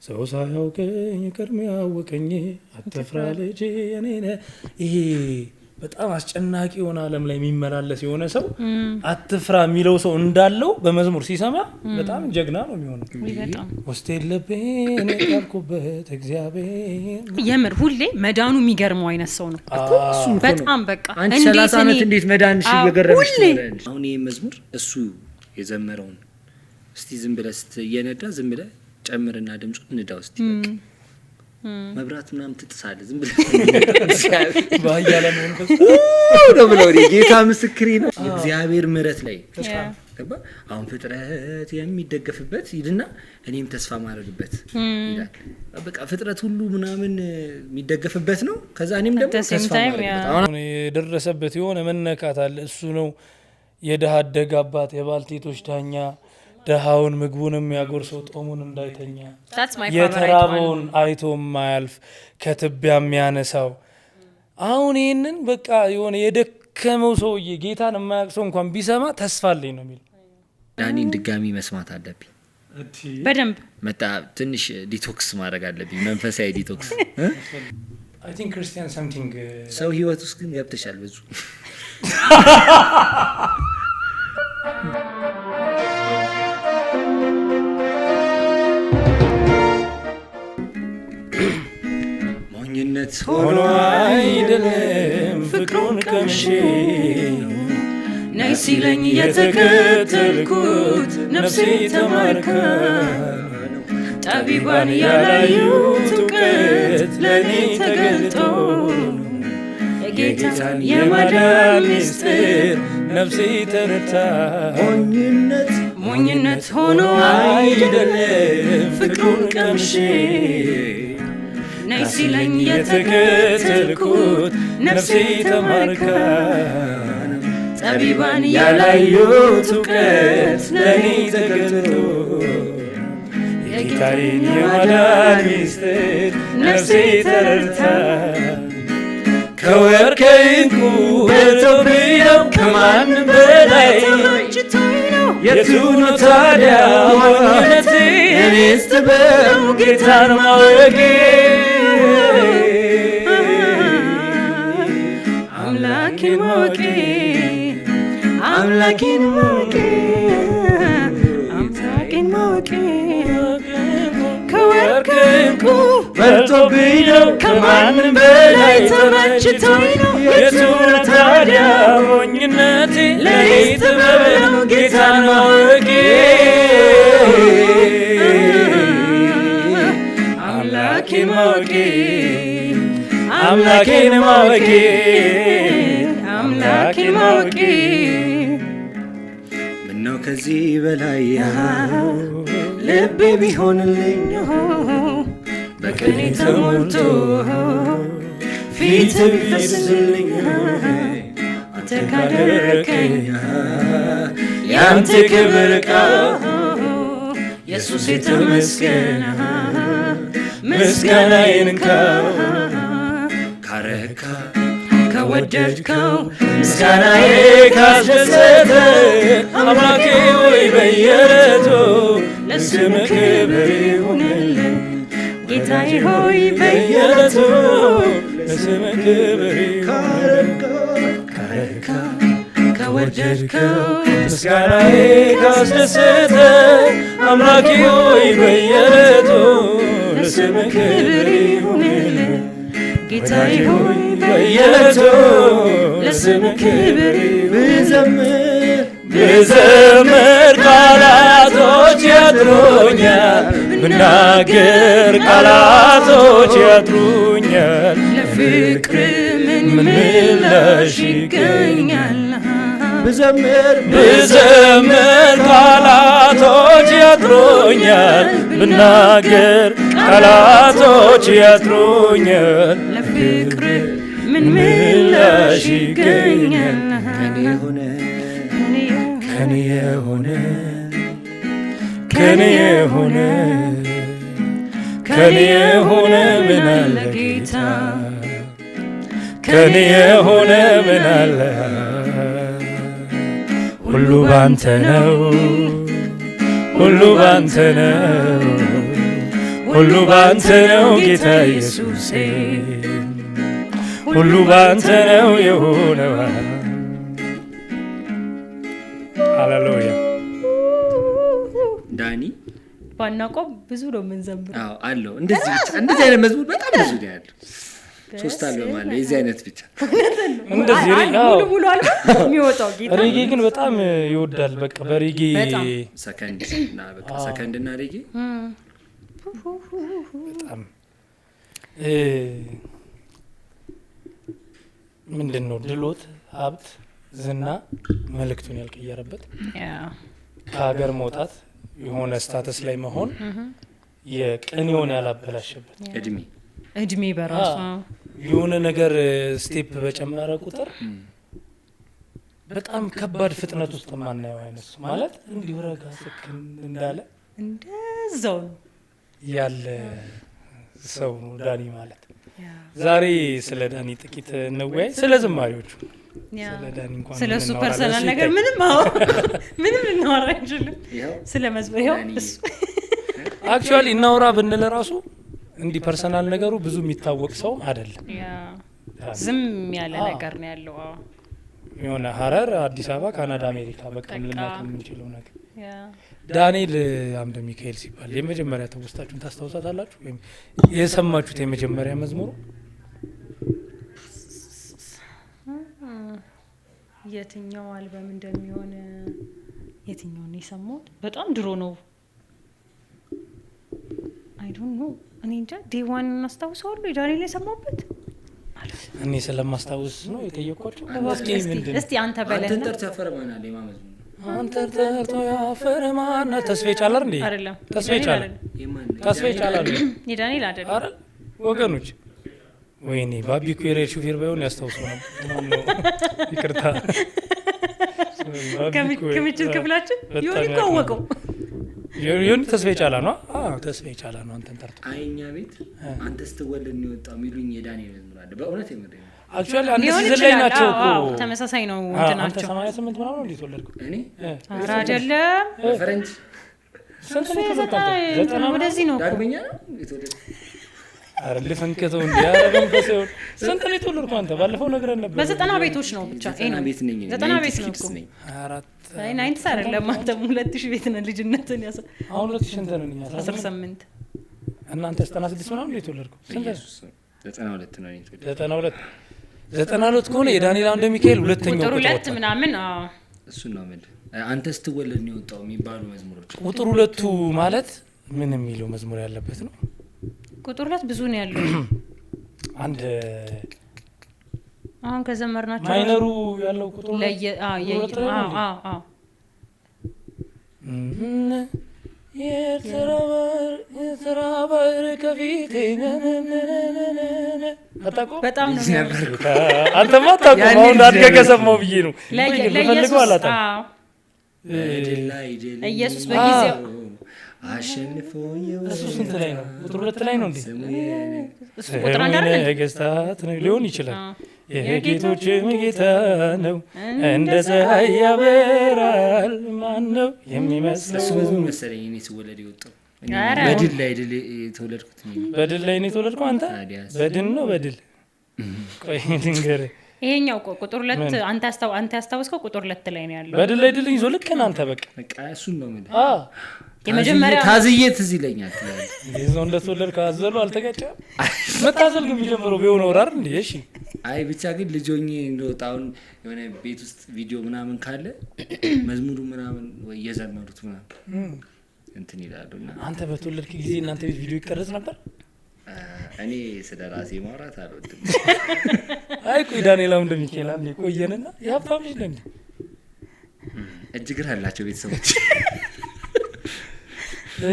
ሰው ሳያውቀኝ ቀድሞ ያወቀኝ አትፍራ ልጄ እኔ ነኝ። ይሄ በጣም አስጨናቂ የሆነ ዓለም ላይ የሚመላለስ የሆነ ሰው አትፍራ የሚለው ሰው እንዳለው በመዝሙር ሲሰማ በጣም ጀግና ነው የሚሆነው። ውስጥ የለብኝ እኔ ያልኩበት እግዚአብሔር የምር ሁሌ መዳኑ የሚገርመው አይነት ሰው ነው። በጣም በቃ አንቺ 30 ዓመት እንዴት መዳንሽ ይገረምሽ ትላለሽ። አሁን ይሄ መዝሙር እሱ የዘመረውን እስቲ ዝም ብለህ እየነዳ ዝም ብለህ ጨምርና ድምፁን ንዳው እስቲ በቃ መብራት ምናምን ትጥሳለህ ዝም ብለህ ባያለ መንፈስ ነው ብለው ጌታ ምስክሬ ነው። እግዚአብሔር ምሕረት ላይ ተባ አሁን ፍጥረት የሚደገፍበት ይድና እኔም ተስፋ ማድረግበት ይላል። በቃ ፍጥረት ሁሉ ምናምን የሚደገፍበት ነው። ከዛ እኔም ደግሞ ተስፋ ማድረግበት አሁን የደረሰበት የሆነ መነካት አለ። እሱ ነው የድሃ አደግ አባት የባልቴቶች ዳኛ ደሃውን ምግቡንም ያጎርሰው ጦሙን እንዳይተኛ የተራበውን አይቶ ማያልፍ ከትቢያ የሚያነሳው። አሁን ይህንን በቃ የሆነ የደከመው ሰውዬ ጌታን የማያውቅ ሰው እንኳን ቢሰማ ተስፋ አለኝ ነው የሚል። ዳኒን ድጋሚ መስማት አለብኝ በደንብ መጣ ትንሽ ዲቶክስ ማድረግ አለብኝ መንፈሳዊ ዲቶክስ። አይ ቲንክ ክርስቲያን ሰምቲንግ ሰው ህይወት ውስጥ ግን ገብተሻል ብዙ ሞኝነት ሆኖ አይደለም ፍቅሩን ቀምሼ ነይ ሲለኝ የተከተልኩት ነፍሴ ተማርካ ጠቢባን ያላዩት እውቀት ለእኔ ተገልጦ የጌታን የማዳን ምስጢር ነፍሴ ተረድታ ሞኝነት ሆኖ አይደለም ፍቅሩን ቀምሼ ነይ ሲለኝ የተከተልኩት ነፍሴ ተማርካ ጠቢባን ያላዩት እውቀት ለእኔ ተገልጦ የጌታዬን የማዳን ምስጢር ነፍሴ ተረድታ ከወርቅ ከዕንቁ በልጦብኝ ነው ከማንም በላይ የቱ ነው ታዲያ ሞኝነቴ እኔስ ጥበብ ጌታን ማወቄ አምላኬን ማወቄ አምላኬን ማወቄ አምላኬን ማወቄ ከወርቅ ከዕንቁ በልጦብኝ ነው ከማንም በላይ ተመችቶኝ ነው የቱ ነው ታዲያ ሞኝነቴ ለእኔስ ጥበብ ነው ጌታን ማወቄ አምላኬን ማወቄ አምላኬን ማወቄ አምላኬን ማወቄ ምነው ከዚህ በላይ ልቤ ቢሆንልኝ በቅኔ ተሞልቶ ፊት ቢፈስልኝ አንተ ካደረከኝ ያንተ ክብር ዕቃ ኢየሱስ የተመስገን ምስጋናዬን እንካ ካረካ ከወደድከው ምስጋናዬ ካስደሰተ አምላኬ ወይ በየዕለቱ ለስምህ ክብር ይሁንልህ ጌታዬ ሆይ በየዕለቱ ለስምህ ክብር ይሁንልህ ካረካ ከወደድከው ምስጋናዬ ካስደሰተ አምላኬ ሆይ በየዕለቱ ለስምህ ክብር ይሁንልህ ጌታዬ ሆይ በየዕለቱ ለስምህ ክብር ብዘምር ቃላቶች ያጥሩኛል ብናገር ቃላቶች ያጥሩኛል ለፍቅር ምን ምላሽ ይገኛል ብዘምር ቃላቶች ያጥሩኛል ብናገር ቃላቶች ያጥሩኛል ለፍቅር ምን ምላሽ ይገኛል ከኔ የሆነ ከኔ የሆነ ከኔ የሆነ ምን አለ ጌታ ከኔ የሆነ ምን አለ ሁሉ ባንተ ነው ሁሉ ባንተ ነው ሁሉ ባንተ ነው ጌታ ኢየሱሴ ሁሉ ባንተ ነው የሆነው ሃሌሉያ ዳኒ ባናውቀው ብዙ ነው የምንዘምረው። አዎ አለው እንደዚህ ብቻ እንደዚህ አይነት መዝሙር በጣም ብዙ ነው ያለው 3 አልበም አለ የዚህ አይነት ብቻ እንደዚህ ሙሉ አልበም የሚወጣው ጌታ ሬጌ ግን በጣም ይወዳል በቃ በሬጌ ሰከንድ እና በቃ ሰከንድ እና ሬጌ በጣም ምንድነው ድሎት ሀብት ዝና መልእክቱን ያልቀየረበት ከሀገር መውጣት የሆነ ስታተስ ላይ መሆን የቅኔውን ያላበላሸበት እድሜ በራሱ የሆነ ነገር ስቴፕ በጨመረ ቁጥር በጣም ከባድ ፍጥነት ውስጥ ማናየው አይነት ማለት እንዲሁ ረጋ ስክን እንዳለ እንደዛው ያለ ሰው ነው ዳኒ ማለት። ዛሬ ስለ ዳኒ ጥቂት እንወያይ፣ ስለ ዝማሬዎቹ ስለ ዳኒ እንኳን ስለ እሱ ፐርሰናል ነገር ምንም ልናወራ አንችልም። ስለ መዝሙር አክቹአሊ እናወራ ብንል ራሱ እንዲህ ፐርሰናል ነገሩ ብዙ የሚታወቅ ሰው አይደለም። ዝም ያለ ነገር ነው ያለው። የሆነ ሀረር፣ አዲስ አበባ፣ ካናዳ፣ አሜሪካ በቃ ልናውቅ የምንችለው ነገር። ዳንኤል አምደ ሚካኤል ሲባል የመጀመሪያ ተውስታችሁን ታስታውሳታላችሁ ወይም የሰማችሁት የመጀመሪያ መዝሙሩ የትኛው አልበም እንደሚሆን የትኛውን የሰማሁት በጣም ድሮ ነው። አይ ዶንት ኖ እኔ እንጃ ዴዋን እናስታውሰዋለሁ የዳንኤል የሰማሁበት እኔ ስለማስታውስ ነው የጠየኳቸው። እስቲ አንተ በለና አንተ ተፈርማናል የማመዝሙ አንተ ተርቶ ያፈርማና ተስፋ ይቻላል እንዴ? አይደለም ተስፋ ይቻላል የዳንኤል አይደለም። አረ ወገኖች ወይኔ ባቢ ኩሬ ሹፌር ባይሆን ያስታውሰው ነው። ይቅርታ ከምችል ክፍላችን ይሁን ይቋወቀው ይሁን ተስፋ ይቻላል ነው። ተስፋ ይቻላል ነው። አንተን ተርቶ አይኛ ቤት አንተ ስትወለድ ነው የወጣው የሚሉኝ የዳንኤል መዝሙር አለ። በእውነት የምሬ አክቹአሊ አንተ ሲዝን ላይ ናቸው እኮ ተመሳሳይ ነው እንትናቸው። አንተ 88 ምናምን እንዴት ወለድኩ እኔ ኧረ አይደለም ፈረንጅ ስንት ነው የተወለድኩት? ወደዚህ ነው ዳግመኛ ነው የተወለድኩት። አረ ልፈንከተው እንዴ ያረገም ከሰው ስንት ነው የተወለድኩ? አንተ ባለፈው ነግረን ነበር። በዘጠና ቤቶች ነው ብቻ እኔ ነው ቤት ነኝ 90 ቤት ነው እኮ 4 አይ 90 አይደለም አንተ 2000 ቤት ነው ልጅነትን ያሰ አሁን 2000 እንትን ነኝ 18 እናንተ 96 ምናምን ነው የተወለድኩ? ስንት 92 ነው የተወለድኩ? 92 ከሆነ የዳንኤል አምደ ሚካኤል ሁለተኛው ቁጥር 2 ምናምን እሱ ነው ማለት አንተ ስትወለድ ነው የወጣው የሚባሉ መዝሙሮች። ቁጥር 2 ማለት ምን የሚለው መዝሙር ያለበት ነው? ቁጥር 2 ብዙ ነው ያለው። አንድ አሁን ከዘመርናቸው ማይነሩ ያለው ቁጥር የተራባር ከፊቴ በጣም ነው አንተማ አታውቅም። አሁን አድገህ ከሰማሁ ብዬ ነው ልፈልገው አላጣም። ኢየሱስ በጊዜው አሸንፎ እሱ ስንት ላይ ነው? ቁጥር 2 ላይ ነው እንዴ? እሱ ቁጥር 1 አይደል? ነገስታት ነው ሊሆን ይችላል። የጌቶችም ጌታ ነው እንደ ፀሐይ ያበራል ማን ነው የሚመስለው? እሱ መዝሙር መሰለኝ እኔ ስወለድ የወጣው በድል ላይ የተወለድኩት ነው። በድል ላይ ነው የተወለድከው አንተ? በድል ነው በድል ቆይ ልንገርህ ይሄኛው ቁጥር 2 አንተ ያስታውስከው ቁጥር 2 ላይ ነው ያለው። በድል ላይ ድል ይዞ ልክ አንተ በቃ እሱን ነው ማለት የመጀመሪያ ታዝዬ ትዝ ይለኛል። ይዘው እንደተወለድከው አዘሉ አልተጋጨም። መታዘል ግን የሚጀምረው ቢሆን ወራር እንዴ? እሺ አይ ብቻ ግን ልጆኝ እንደወጣውን የሆነ ቤት ውስጥ ቪዲዮ ምናምን ካለ መዝሙሩ ምናምን ወይ የዘመሩት ምናምን እንትን ይላሉና አንተ በተወለድክ ጊዜ እናንተ ቤት ቪዲዮ ይቀረጽ ነበር? እኔ ስለ ራሴ ማውራት አልወድም። አይ ቆይ ዳንኤል አምደ ሚካኤል አንዴ ቆየንና የሀብታም ልጅ ነኝ እጅግር አላቸው ቤተሰቦች።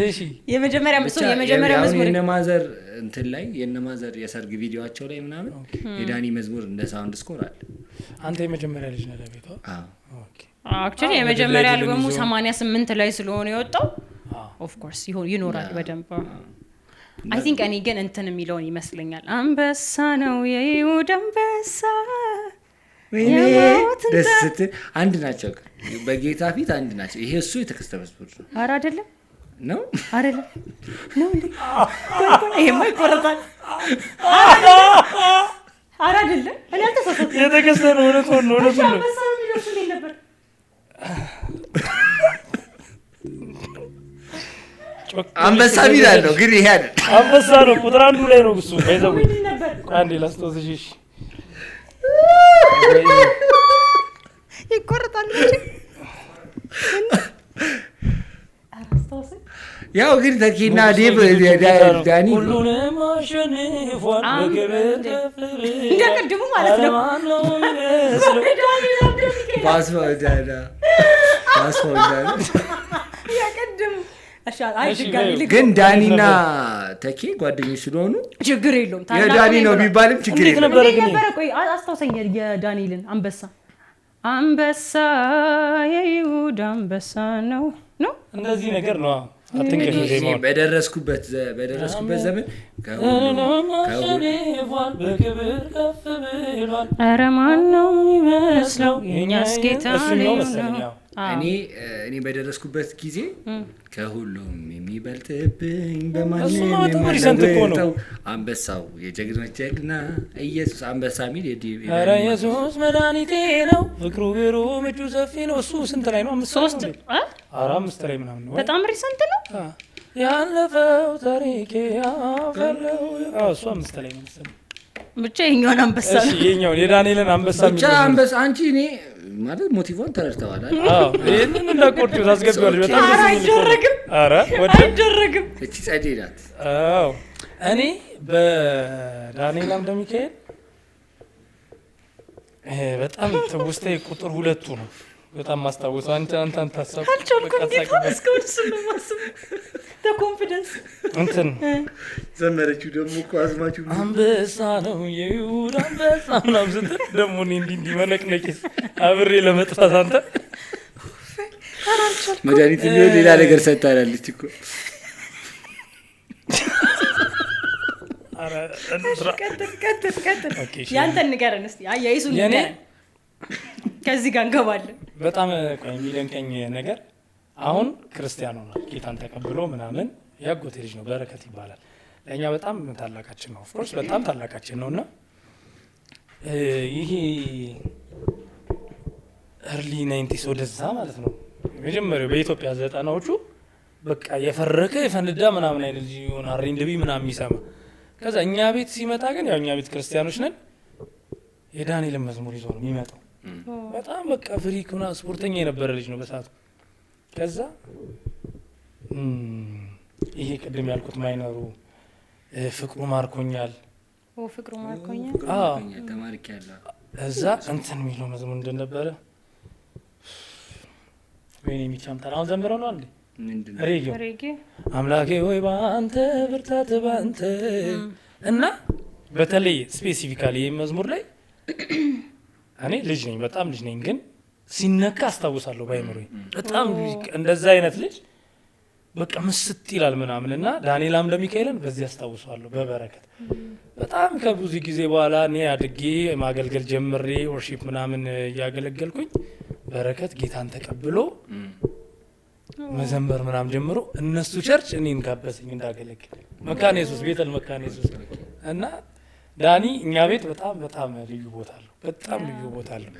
እሺ የመጀመሪያ መዝሙር የነማዘር እንትን ላይ የነማዘር የሰርግ ቪዲዮአቸው ላይ ምናምን የዳኒ መዝሙር እንደ ሳውንድ ስኮር አለ። አንተ የመጀመሪያ ልጅ ነህ ለቤቷ? ኦኬ አክቹሊ የመጀመሪያ አልበሙ 88 ላይ ስለሆነ የወጣው ኦፍ ኮርስ ይኖራል በደንብ። አይ ቲንክ እኔ ግን እንትን የሚለውን ይመስለኛል አንበሳ ነው የይሁዳ አንበሳ ደስ አንድ ናቸው በጌታ ፊት አንድ ናቸው። ይሄ እሱ የተከስተመ መዝሙር ነው። ኧረ አይደለም ነው አይደለም ነው እንዴ ይሄማ ይቆረጣል ኧረ አይደለም እኔ አልተሳሳትኩም የተከሰነ እውነት ነው አንበሳ ነው የሚደርሱ እንዴት ነበር አንበሳ ቢል አለው ግን ይሄ አይደል አንበሳ ነው ቁጥር አንዱ ላይ ነው እሱ ባይዘው ምንድን ነበር አንዴ ላስተውስሽ ይቆረጣል እንጂ አስተውሰኝ ያው ግን ተኪና ዴብ ዳኒ ሁሉንም አሸንፏል በክብር ከፍል እንደቀድሙ ማለት ነው ፓስፖርት ዳዳ ያቀድሙ አይ ግን ዳኒና ተኪ ጓደኞች ስለሆኑ ችግር የለውም የዳኒ ነው ቢባልም ችግር የለውም ነበር ቆይ አስታውሰኝ የዳንኤልን አንበሳ የይሁዳ አንበሳ ነው እንደዚህ ነገር ነው አትንገር ዜማው በደረስኩበት ዘመን በክብር ከፍ ብሏል ኧረ ማን ነው የሚመስለው የእኛስ ጌታ ነው እኔ በደረስኩበት ጊዜ ከሁሉም የሚበልጥብኝ በማንም የማይበልጠው አንበሳው የጀግኖች ጀግና ኢየሱስ አንበሳ ሚል ኧረ ኢየሱስ መድኃኒቴ ነው ፍቅሩ ግሩም እጁ ሰፊ ነው እሱ ስንት ላይ ነው 5 ላይ ምናምን ነው በጣም ሪሰንት ነው ያለፈው ታሪኬ ያፈለው እሱ 5 ላይ መሰለኝ ብቻ የኛውን አንበሳ ነው እሺ የኛውን የዳንኤልን አንበሳ ብቻ አንበሳ አንቺ እኔ ማለት ሞቲቭን ተረድተዋል አይደል ይሄንን እንዳቆርጡ ታስገባለሽ በጣም አይደረግም እቺ ጸዴ ናት አዎ እኔ በዳንኤል አምደ ሚካኤል በጣም ትውስታዬ ቁጥር 2 ነው በጣም ማስታወስ አንተን ታሳብ ኮንፊደንስ እንትን ዘመረችው ደግሞ እኮ አዝማችሁ አንበሳ ነው የይሁዳ አንበሳ ነው ስትል ደግሞ እንዲህ መነቅነቂስ አብሬ ለመጥፋት አንተ መድኃኒት ቢሆን ሌላ ነገር ሰጣላለች እኮ ቀጥል ያንተን ንገረን እስኪ አያይዙ ንገረን ከዚህ ጋር እንገባለን በጣም የሚደንቀኝ ነገር አሁን ክርስቲያን ሆኗል ጌታን ተቀብሎ ምናምን ያጎቴ ልጅ ነው በረከት ይባላል ለኛ በጣም ታላቃችን ነው ኦፍኮርስ በጣም ታላቃችን ነውና ይሄ early 90s ወደዛ ማለት ነው መጀመሪያው በኢትዮጵያ 90ዎቹ በቃ የፈረከ የፈንዳ ምናምን አይደል ልጅ ይሆን አሪንድቢ ምናምን የሚሰማ ከዛ እኛ ቤት ሲመጣ ግን ያው እኛ ቤት ክርስቲያኖች ነን የዳንኤል መዝሙር ይዞ ነው የሚመጣው በጣም በቃ ፍሪክና ስፖርተኛ የነበረ ልጅ ነው በሰዓቱ ከዛ ይሄ ቅድም ያልኩት ማይነሩ ፍቅሩ ማርኮኛል ተማርኪያለሁ እዛ እንትን የሚለው መዝሙር እንደነበረ ወይኔ የሚቻምታል አሁን ዘምረው ነው እንዴ ሬጌ አምላኬ ወይ ባንተ ብርታት ባንተ እና በተለይ ስፔሲፊካሊ ይሄ መዝሙር ላይ እኔ ልጅ ነኝ በጣም ልጅ ነኝ ግን ሲነካ አስታውሳለሁ ባይመሩኝ በጣም እንደዛ አይነት ልጅ በቃ መስጥ ይላል ምናምንና ዳንኤል አምደ ሚካኤልን በዚህ አስታውሳለሁ በበረከት በጣም ከብዙ ጊዜ በኋላ እኔ አድጌ ማገልገል ጀምሬ ወርሺፕ ምናምን ያገለገልኩኝ በረከት ጌታን ተቀብሎ መዘምር ምናምን ጀምሮ እነሱ ቸርች እኔን ጋበዘኝ እንዳገለግል መካነ ኢየሱስ ቤተል መካነ ኢየሱስ እና ዳኒ እኛ ቤት በጣም ልዩ ቦታ አለው በጣም ልዩ ቦታ አለው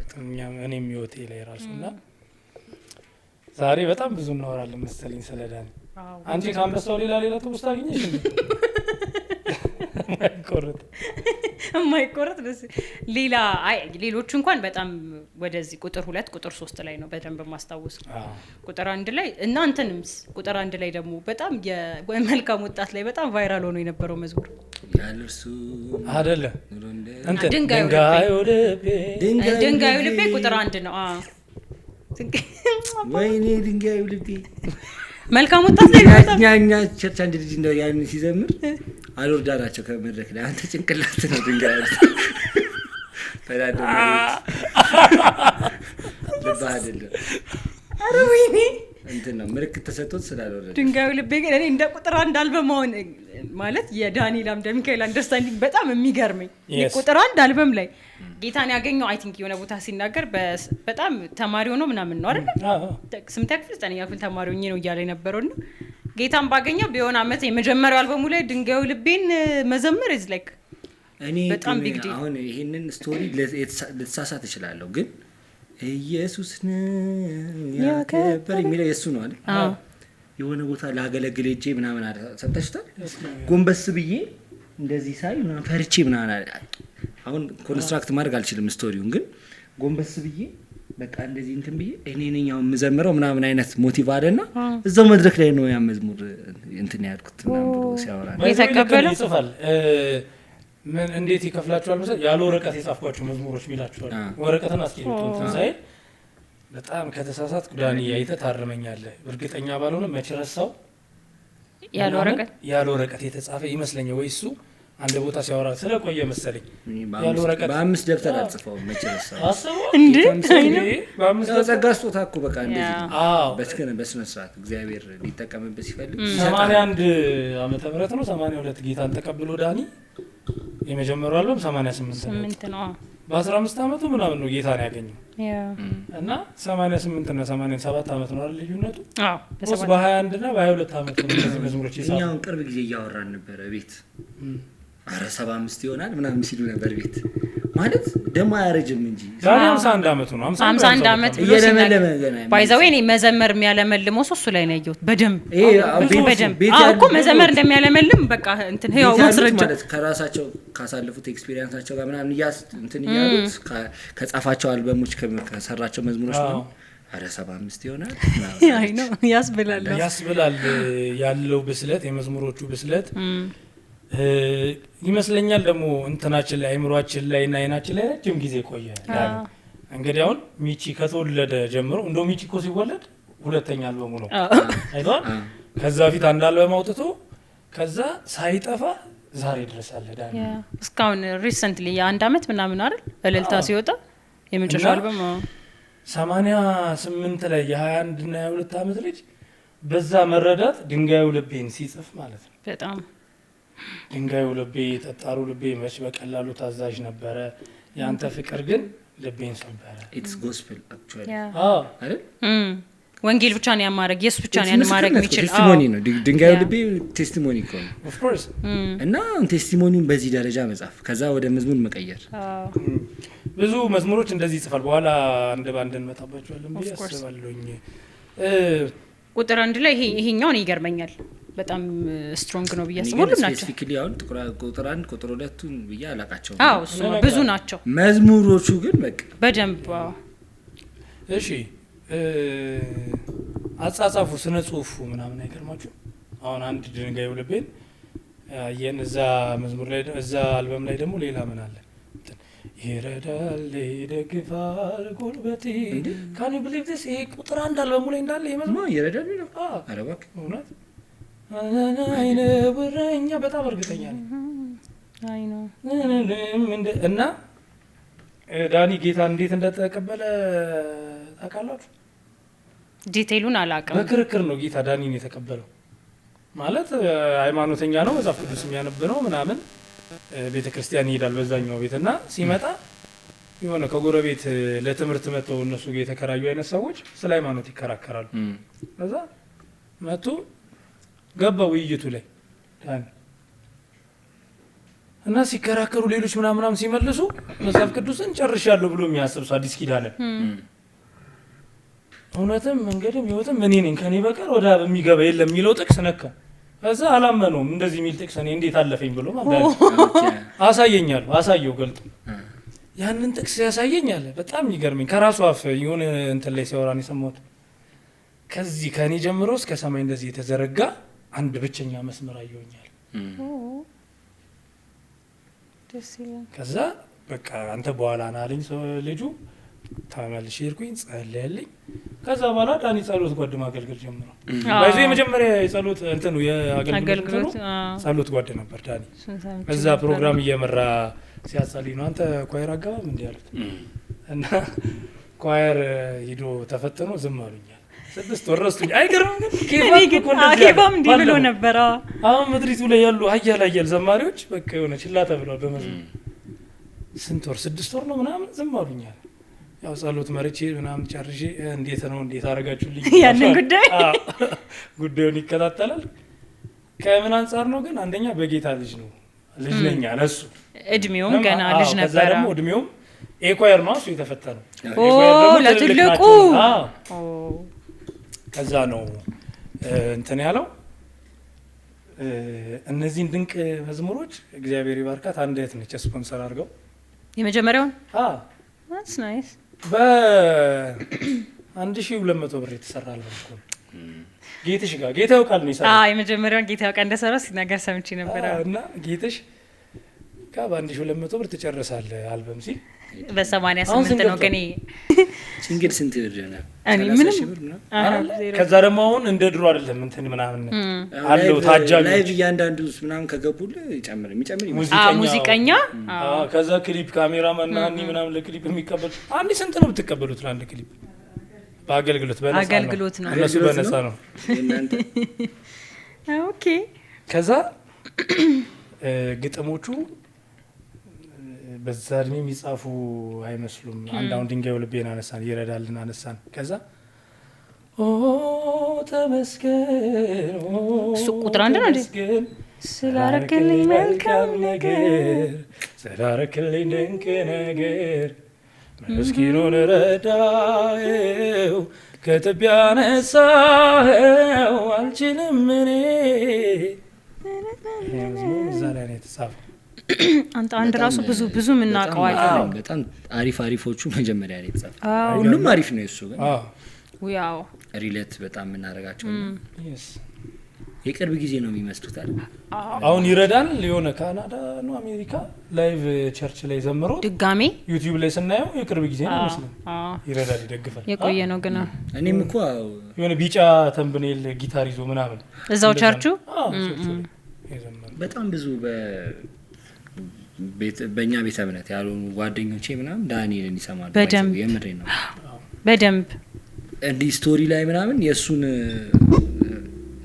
እኔም ህይወቴ ላይ ራሱና ዛሬ በጣም ብዙ እናወራለን መሰለኝ ስለ ዳኒ አንቺ ካንበሳው ሌላ ትውስታ አገኘሽ እንዴ የማይቆረጥ ሌላ ሌሎቹ እንኳን በጣም ወደዚህ ቁጥር 2 ቁጥር 3 ላይ ነው በደንብ ማስታወስ ቁጥር 1 ላይ እና እንትንምስ ቁጥር 1 ላይ ደግሞ በጣም የመልካም ወጣት ላይ በጣም ቫይራል ሆኖ የነበረው መዝሙር ያለርሱ አይደለ እንትን ድንጋዩ ልቤ ቁጥር 1 ነው ወይኔ ድንጋዩ ልቤ መልካም ወጣት ላይ እኛ ቸርች አንድ ልጅ ነው ያን ሲዘምር አልወርዳናቸው ከመድረክ ላይ አንተ ጭንቅላት ነው ድንጋይ ተዳደረ ለባህደለ አረ ወይኔ እንትን ነው ምልክት ተሰጥቶት ስላልወረደ ድንጋዩ ልቤ ግን እኔ እንደ ቁጥር 1 አልበም አሁን ማለት የዳንኤል አምደ ሚካኤል አንደርስታንዲንግ በጣም የሚገርመኝ ቁጥር 1 አልበም ላይ ጌታን ያገኘው አይ ቲንክ የሆነ ቦታ ሲናገር በጣም ተማሪ ሆኖ ምናምን ነው አይደል ስምንተኛ ክፍል 9ኛ ክፍል ተማሪ ሆኜ ነው እያለ የነበረውና ጌታን ባገኘው ቢሆን አመት የመጀመሪያው አልበሙ ላይ ድንጋዩ ልቤን መዘመር is like እኔ በጣም ቢግ ዲል። አሁን ይሄንን ስቶሪ ልትሳሳት እችላለሁ ግን ኢየሱስ ነው ያከበር የሚለው የሱ ነው አይደል? የሆነ ቦታ ላገለግል እጄ ምናምን ሰምተሽታል? ጎንበስ ብዬ እንደዚህ ሳይ ምናምን ፈርቼ ምናምን አሁን ኮንስትራክት ማድረግ አልችልም ስቶሪውን ግን ጎንበስ ብዬ በቃ እንደዚህ እንትን ብዬ እኔ ነኝ አሁን የምዘምረው ምናምን አይነት ሞቲቭ አለና እዛው መድረክ ላይ ነው ያ መዝሙር እንትን ያልኩት ምናምን ብሎ ሲያወራ የተቀበለ ይጽፋል። ምን እንዴት ይከፍላችኋል መሰለኝ ያለ ወረቀት የጻፍኳቸው መዝሙሮች ሚላችኋል። ወረቀትን አስቀምጡን ትንሳኤ በጣም ከተሳሳት ዳኒ አይተህ ታርመኛለህ። እርግጠኛ ባልሆነ መቼ ረሳው ያለ ወረቀት የተጻፈ ይመስለኛል ወይ እሱ አንድ ቦታ ሲያወራ ስለቆየ መሰለኝ ያለ ወረቀት በአምስት ደብተር አጽፈው መቼ ረሳው አስበው እንዴ በአምስት ጸጋ ስጦታ እኮ በቃ እንደዚህ በስነ ስርዓት እግዚአብሔር ሊጠቀምበት ሲፈልግ 81 ዓመተ ምህረት ነው 82 ጌታን ተቀብሎ ዳኒ የመጀመሪያው አልበም 88 ነው በ15 አመቱ ምናምን ነው ጌታን ያገኘው እና 88 እና 87 አመት ነው አይደል ልዩነቱ? በ21 እና በ22 አመት ነው እነዚህ መዝሙሮች ይሳሉ። እኛውን ቅርብ ጊዜ እያወራን ነበር ቤት አረ 75 ይሆናል ምናምን ሲሉ ነበር ቤት ማለት ደሞ አያረጅም እንጂ ዛሬ 51 አመቱ ነው 51 አመት እየለመለመ ገና ባይዘው እኔ መዘመር የሚያለመልመው እሱ ላይ ነው ያየሁት በደንብ እኮ መዘመር እንደሚያለመልም በቃ እንትን ህያው ማስረጃ ማለት ከራሳቸው ካሳለፉት ኤክስፒሪየንሳቸው ጋር ምናምን እንትን እያሉት ከጻፋቸው አልበሞች ከሰራቸው መዝሙሮች ነው አረ 75 ይሆናል አይ ነው ያስብላል ያለው ብስለት የመዝሙሮቹ ብስለት ይመስለኛል ደግሞ እንትናችን ላይ አይምሮአችን ላይ እና አይናችን ላይ ረጅም ጊዜ ቆየ። እንግዲህ አሁን ሚቺ ከተወለደ ጀምሮ እንደው ሚቺ እኮ ሲወለድ ሁለተኛ አልበሙ ነው አይቷል። ከዛ ፊት አንድ አልበም አውጥቶ ከዛ ሳይጠፋ ዛሬ ድረስ አለ ዳኒ እስካሁን ሪሰንትሊ የአንድ አመት ምናምን አይደል እልልታ ሲወጣ የመጨረሻው አልበም 88 ላይ የ21 እና የ22 አመት ልጅ በዛ መረዳት ድንጋዩ ልቤን ሲጽፍ ማለት ነው በጣም ድንጋዩ ልቤ ጠጣሩ ልቤ መች በቀላሉ ታዛዥ ነበረ ያንተ ፍቅር ግን ልቤን ሰበረ ኢትስ ጎስፔል አክቹአሊ አይደል ወንጌል ብቻ ነው ያማረግ ኢየሱስ ብቻ ነው ያማረግ የሚችል ቴስቲሞኒ ነው ድንጋዩ ልቤ ቴስቲሞኒ እኮ ነው ኦፍ ኮርስ እና ቴስቲሞኒውን በዚህ ደረጃ መጻፍ ከዛ ወደ መዝሙር መቀየር ብዙ መዝሙሮች እንደዚህ ይጽፋል በኋላ አንድ ባንድ እንመጣባቸዋለን ብዬ አስባለሁኝ ቁጥር አንድ ላይ ይሄኛው ነው ይገርመኛል በጣም ስትሮንግ ነው ብዬ አስባለሁ ናቸው ስፔሲፊካሊ አሁን ቁጥር 1 ቁጥር 2 ብዬ አላቃቸው እሱ ብዙ ናቸው መዝሙሮቹ ግን በቃ በደንብ እሺ አጻጻፉ ስነ ጽሁፉ ምናምን አይገርማችሁ አሁን አንድ ድንጋዩ ልቤን የነዛ መዝሙር ላይ እዛ አልበም ላይ ደግሞ ሌላ ምን አለ ይረዳል ይደግፋል ጉልበቴ ካን ዩ ቢሊቭ ዲስ ይሄ ቁጥር አንድ አልበሙ ላይ እንዳለ ይመዝሙር ይረዳል ነው አረባክ እውነት አይነ ወረኛ በጣም እርግጠኛ ነኝ አይ ነው እና ዳኒ ጌታ እንዴት እንደተቀበለ ታውቃላችሁ? ዲቴይሉን አላውቅም። በክርክር ነው ጌታ ዳኒን የተቀበለው ማለት ሃይማኖተኛ ነው መጽሐፍ ቅዱስ የሚያነብ ነው ምናምን ቤተክርስቲያን ይሄዳል በዛኛው ቤትና ሲመጣ የሆነ ከጎረቤት ለትምህርት መጥተው እነሱ ጋር የተከራዩ አይነት ሰዎች ስለ ሃይማኖት ይከራከራሉ ከዛ መጡ ገባ ውይይቱ ላይ ዳኒ እና ሲከራከሩ ሌሎች ምናምን ሲመልሱ መጽሐፍ ቅዱስን ጨርሻለሁ ብሎ የሚያስብ ሰው አዲስ ኪዳን እውነትም መንገድም ህይወትም እኔ ነኝ ከኔ በቀር ወደ አብ የሚገባ የለም የሚለው ጥቅስ ነካ ከዛ አላመነውም እንደዚህ የሚል ጥቅስ እኔ እንዴት አለፈኝ ብሎ ማለት አሳየኛለሁ አሳየው ገልጦ ያንን ጥቅስ ያሳየኛል በጣም ይገርመኝ ከራሱ አፍ የሆነ እንትን ላይ ሲያወራን የሰማሁት ከዚህ ከኔ ጀምሮ እስከ ሰማይ እንደዚህ የተዘረጋ አንድ ብቸኛ መስመር አየውኛል ከዛ በቃ አንተ በኋላ ናለኝ ሰው ልጁ ተመልሼ ሄድኩኝ ጸለየልኝ ከዛ በኋላ ዳኒ ጸሎት ጓድ ማገልገል ጀመረ ባይዘ የመጀመሪያ የጸሎት እንትኑ የአገልግሎት ጸሎት ጓድ ነበር ዳኒ እዛ ፕሮግራም እየመራ ሲያጸልይ ነው አንተ ኳየር አጋባም እንዴ ያሉት እና ኳየር ሂዶ ተፈተኖ ዝም አሉኛል 6 ወር ረስቱኝ አይገርም ግን ኬባም እንዲ ብሎ ነበር አሁን ምድሪቱ ላይ ያሉ አያላየል ዘማሪዎች በቃ የሆነ ችላ ተብሏል በመዝሙር ስንት ወር 6 ወር ነው ምናምን ዝም አሉኛል ያው ጸሎት መርቼ ምናምን ጨርሼ እንዴት አደረጋችሁልኝ ያንን ጉዳዩን ይከታተላል። ከምን አንጻር ነው ግን አንደኛ በጌታ ልጅ ነኝ ለሱ እድሜውም ገና ልጅ ነበር። ከዛ ደግሞ እድሜውም ኤኳየር ነው እሱ የተፈተነው ለትልቁ ከዛ ነው እንትን ያለው። እነዚህን ድንቅ መዝሙሮች እግዚአብሔር ይባርካት አንድ እህት ነች ስፖንሰር አድርገው የመጀመሪያውን that's nice በ1200 ብር የተሰራ አልበም ነው። ጌታ ያውቃል ነው ይሰራ የመጀመሪያውን ጌታ ያውቃል እንደሰራ ሲናገር ሰምቼ ነበር። እና ጌታሽ በ1200 ብር ትጨርሳለህ አልበም ሲል በ88 ነው ግን ሲንግል ስንት ብር ነው? እኔ ምንም ከዛ ደግሞ አሁን እንደ ድሮ አይደለም እንትን ምናምን አለው ታጃቢ ላይቭ እያንዳንዱ ምናምን ከገቡልህ ይጨምር ሙዚቀኛ ከዛ ክሊፕ ካሜራማን እና ምናምን ለክሊፕ የሚቀበል አንድ ስንት ነው ብትቀበሉት ለአንድ ክሊፕ? በአገልግሎት ነው እነሱ በነፃ ነው እናንተ ኦኬ። ከዛ ግጥሞቹ በዛ እድሜ የሚጻፉ አይመስሉም። አንዳውን ድንጋዩ ልቤን አነሳን ይረዳልን አነሳን ከዛ ተመስገን እሱ ቁጥር አንድ ነው እንዴ ስላረክልኝ መልካም ነገር ስላረክልኝ ድንቅ ነገር ምስኪኑን ረዳኸው ከጥቢያ ነሳኸው አልችልም እኔ እዛ ላይ ነው የተጻፈው። አንድ ራሱ ብዙ የምናውቀዋለን። በጣም አሪፎቹ መጀመሪያ ላይ የተጻፈ ሁሉም አሪፍ ነው። እሱ ግን ያው ሪሌት በጣም የምናደርጋቸው የቅርብ ጊዜ ነው የሚመስሉት አይደል? አሁን ይረዳል የሆነ ካናዳ ነው አሜሪካ ላይቭ ቸርች ላይ ዘምሮ ድጋሜ ዩቲዩብ ላይ ስናየው የቅርብ ጊዜ ነው መስሎኝ። ይረዳል ይደግፋል የቆየ ነው ግን እኔም እኮ የሆነ ቢጫ ተምብኔል ጊታር ይዞ ምናምን እዛው ቸርቹ በጣም ብዙ በእኛ ቤተ እምነት ያልሆኑ ጓደኞቼ ምናምን ዳንኤልን ይሰማሉ። የምሬ ነው በደንብ እንዲህ ስቶሪ ላይ ምናምን የእሱን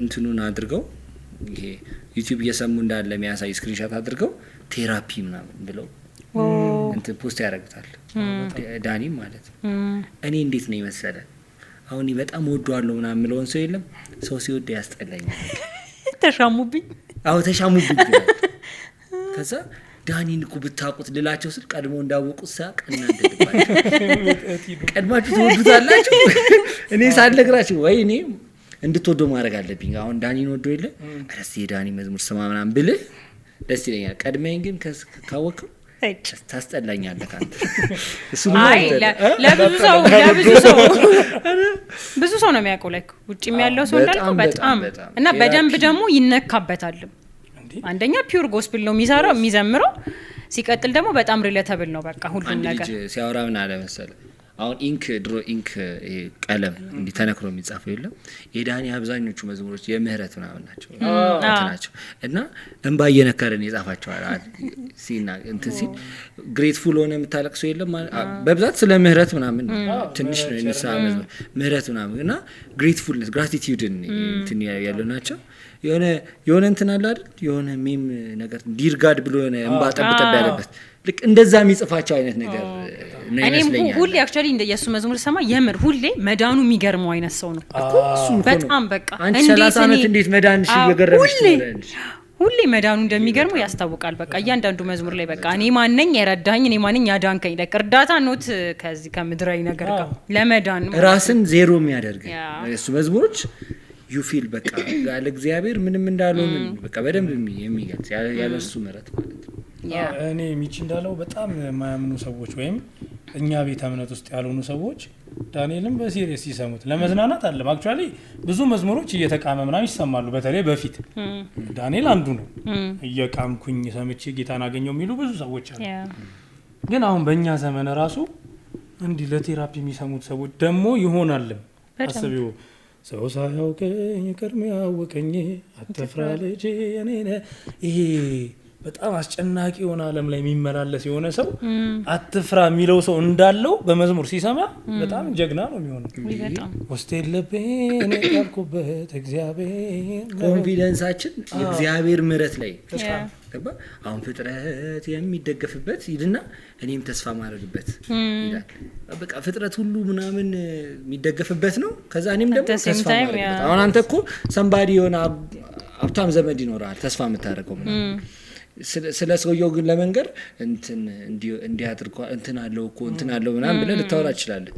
እንትኑን አድርገው ይሄ ዩቲዩብ እየሰሙ እንዳለ የሚያሳይ ስክሪንሻት አድርገው ቴራፒ ምናምን ብለው እንትን ፖስት ያደርጉታል። ዳኒም ማለት ነው። እኔ እንዴት ነው የመሰለ አሁን በጣም ወዷለሁ ምናምን የምለውን ሰው የለም ሰው ሲወድ ያስጠላኛል። ተሻሙብኝ ከዛ ዳኒን እኮ ብታውቁት ልላቸው ስል ቀድሞ እንዳወቁት ሳቅ እናደድባቸው ቀድማችሁ ትወዱታላችሁ። እኔ ሳልነግራችሁ ወይ እኔ እንድትወደው ማድረግ አለብኝ። አሁን ዳኒን ወዶ የለ አረስ የዳኒ መዝሙር ስማ ምናምን ብልህ ደስ ይለኛል። ቀድመኝ ግን ካወቅው ታስጠላኛለህ አንተ። እሱ ብዙ ሰው ነው የሚያውቀው ላይ ውጭም ያለው ሰው እንዳልከው በጣም እና በደንብ ደግሞ ይነካበታል። አንደኛ ፒውር ጎስፔል ነው የሚዘምረው ሲቀጥል ደግሞ በጣም ሪሌተብል ነው በቃ ሁሉ ነገር ሲያወራ ምን አለ መሰለህ አሁን ድሮ ኢንክ ቀለም እንዲህ ተነክሮ የሚጻፈው የለም የዳኒ አብዛኞቹ መዝሙሮች የምህረት ምናምን ናቸው እና እንባ እየነከረን የጻፋቸው ሲና እንትን ሲል ግሬትፉል ሆነ የምታለቅሰው የለም በብዛት ስለ ምህረት ምናምን ትንሽ ነው የነሳ መዝሙር ምህረት ምናምን እና ግሬትፉልነስ ግራቲቲዩድን እንትን ያለው ናቸው። የሆነ እንትን አለ አይደል የሆነ ሜም ነገር ዲር ጋድ ብሎ የሆነ እንባ ጠብጠብ ያለበት ልክ እንደዛ የሚጽፋቸው አይነት ነገር ነው ይመስለኛል። እኔም ሁሌ አክቹአሊ የሱ መዝሙር ሰማ የምር ሁሌ መዳኑ የሚገርመው አይነት ሰው ነው በጣም በቃ አንቺ 30 ዓመት እንዴት መዳንሽ ይገርምሽ ሁሌ መዳኑ እንደሚገርመው ያስታውቃል። በቃ እያንዳንዱ መዝሙር ላይ በቃ እኔ ማንነኝ የረዳኝ እኔ ማንነኝ ያዳንከኝ ለካ እርዳታ ኖት ከዚህ ከምድራዊ ነገር ጋር ለመዳን ራስን ዜሮ የሚያደርግ እሱ መዝሙሮች you feel በቃ ያለ እግዚአብሔር ምንም እንዳልሆነ በቃ በደንብ የሚገልጽ ያለ እሱ ምሕረት ማለት ነው። እኔ ሚቺ እንዳለው በጣም የማያምኑ ሰዎች ወይም እኛ ቤተ እምነት ውስጥ ያልሆኑ ሰዎች ዳንኤልን በሲሪየስ ይሰሙት ለመዝናናት አለ አክቹአሊ ብዙ መዝሙሮች እየተቃመ ምናምን ይሰማሉ። በተለይ በፊት ዳንኤል አንዱ ነው እየቃምኩኝ ሰምቼ ጌታን አገኘው የሚሉ ብዙ ሰዎች አሉ። ግን አሁን በእኛ ዘመን ራሱ እንዲህ ለቴራፒ የሚሰሙት ሰዎች ደግሞ ይሆናል አስቢው ሰው ሳያውቀኝ ቀድሞ ያወቀኝ አትፍራ ልጄ እኔ ነኝ ይሄ በጣም አስጨናቂ የሆነ ዓለም ላይ የሚመላለስ የሆነ ሰው አትፍራ የሚለው ሰው እንዳለው በመዝሙር ሲሰማ በጣም ጀግና ነው የሚሆነው። ውስጥ የለብን ያልኩበት እግዚአብሔር ኮንፊደንሳችን የእግዚአብሔር ምሕረት ላይ ገባ። አሁን ፍጥረት የሚደገፍበት ይድና እኔም ተስፋ ማድረግበት ይላል። በቃ ፍጥረት ሁሉ ምናምን የሚደገፍበት ነው። ከዛ እኔም ደግሞ ተስፋ ማድረግበት። አሁን አንተ እኮ ሰምባዲ የሆነ ሀብታም ዘመድ ይኖራል ተስፋ የምታደርገው ምናምን ስለ ሰውየው ግን ለመንገር እንዲያድርጓ እንትን አለው እኮ እንትን አለው ምናምን ብለህ ልታወራ ትችላለህ።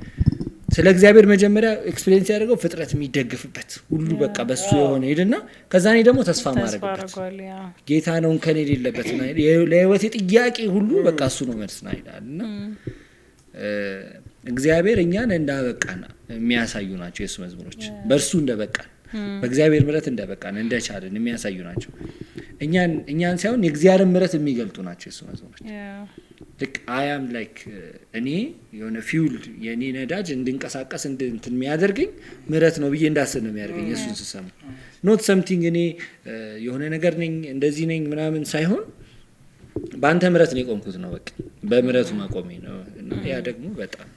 ስለ እግዚአብሔር መጀመሪያ ኤክስፒሪየንስ ያደርገው ፍጥረት የሚደገፍበት ሁሉ በቃ በሱ የሆነ ይድና ከዛ እኔ ደግሞ ተስፋ ማድረግበት ጌታ ነው ከኔ የሌለበት ነው ለህይወቴ ጥያቄ ሁሉ በቃ እሱ ነው መልስ ነው ይላልና እግዚአብሔር እኛን እንዳበቃና የሚያሳዩ ናቸው የሱ መዝሙሮች። በእርሱ እንደበቃን በእግዚአብሔር ምሕረት እንደበቃን እንደቻለን የሚያሳዩ ናቸው። እኛን ሳይሆን የእግዚአብሔር ምሕረት የሚገልጡ ናቸው የሱ መዝሙሮች። ልክ አያም ላይክ እኔ የሆነ ፊውል የኔ ነዳጅ እንድንቀሳቀስ እንትን የሚያደርገኝ ምሕረት ነው ብዬ እንዳስብ ነው የሚያደርገኝ እሱን ስሰማ። ኖት ሰምቲንግ እኔ የሆነ ነገር ነኝ እንደዚህ ነኝ ምናምን ሳይሆን በአንተ ምሕረት ነው የቆምኩት ነው በቃ በምሕረቱ መቆሜ ነው። ያ ደግሞ በጣም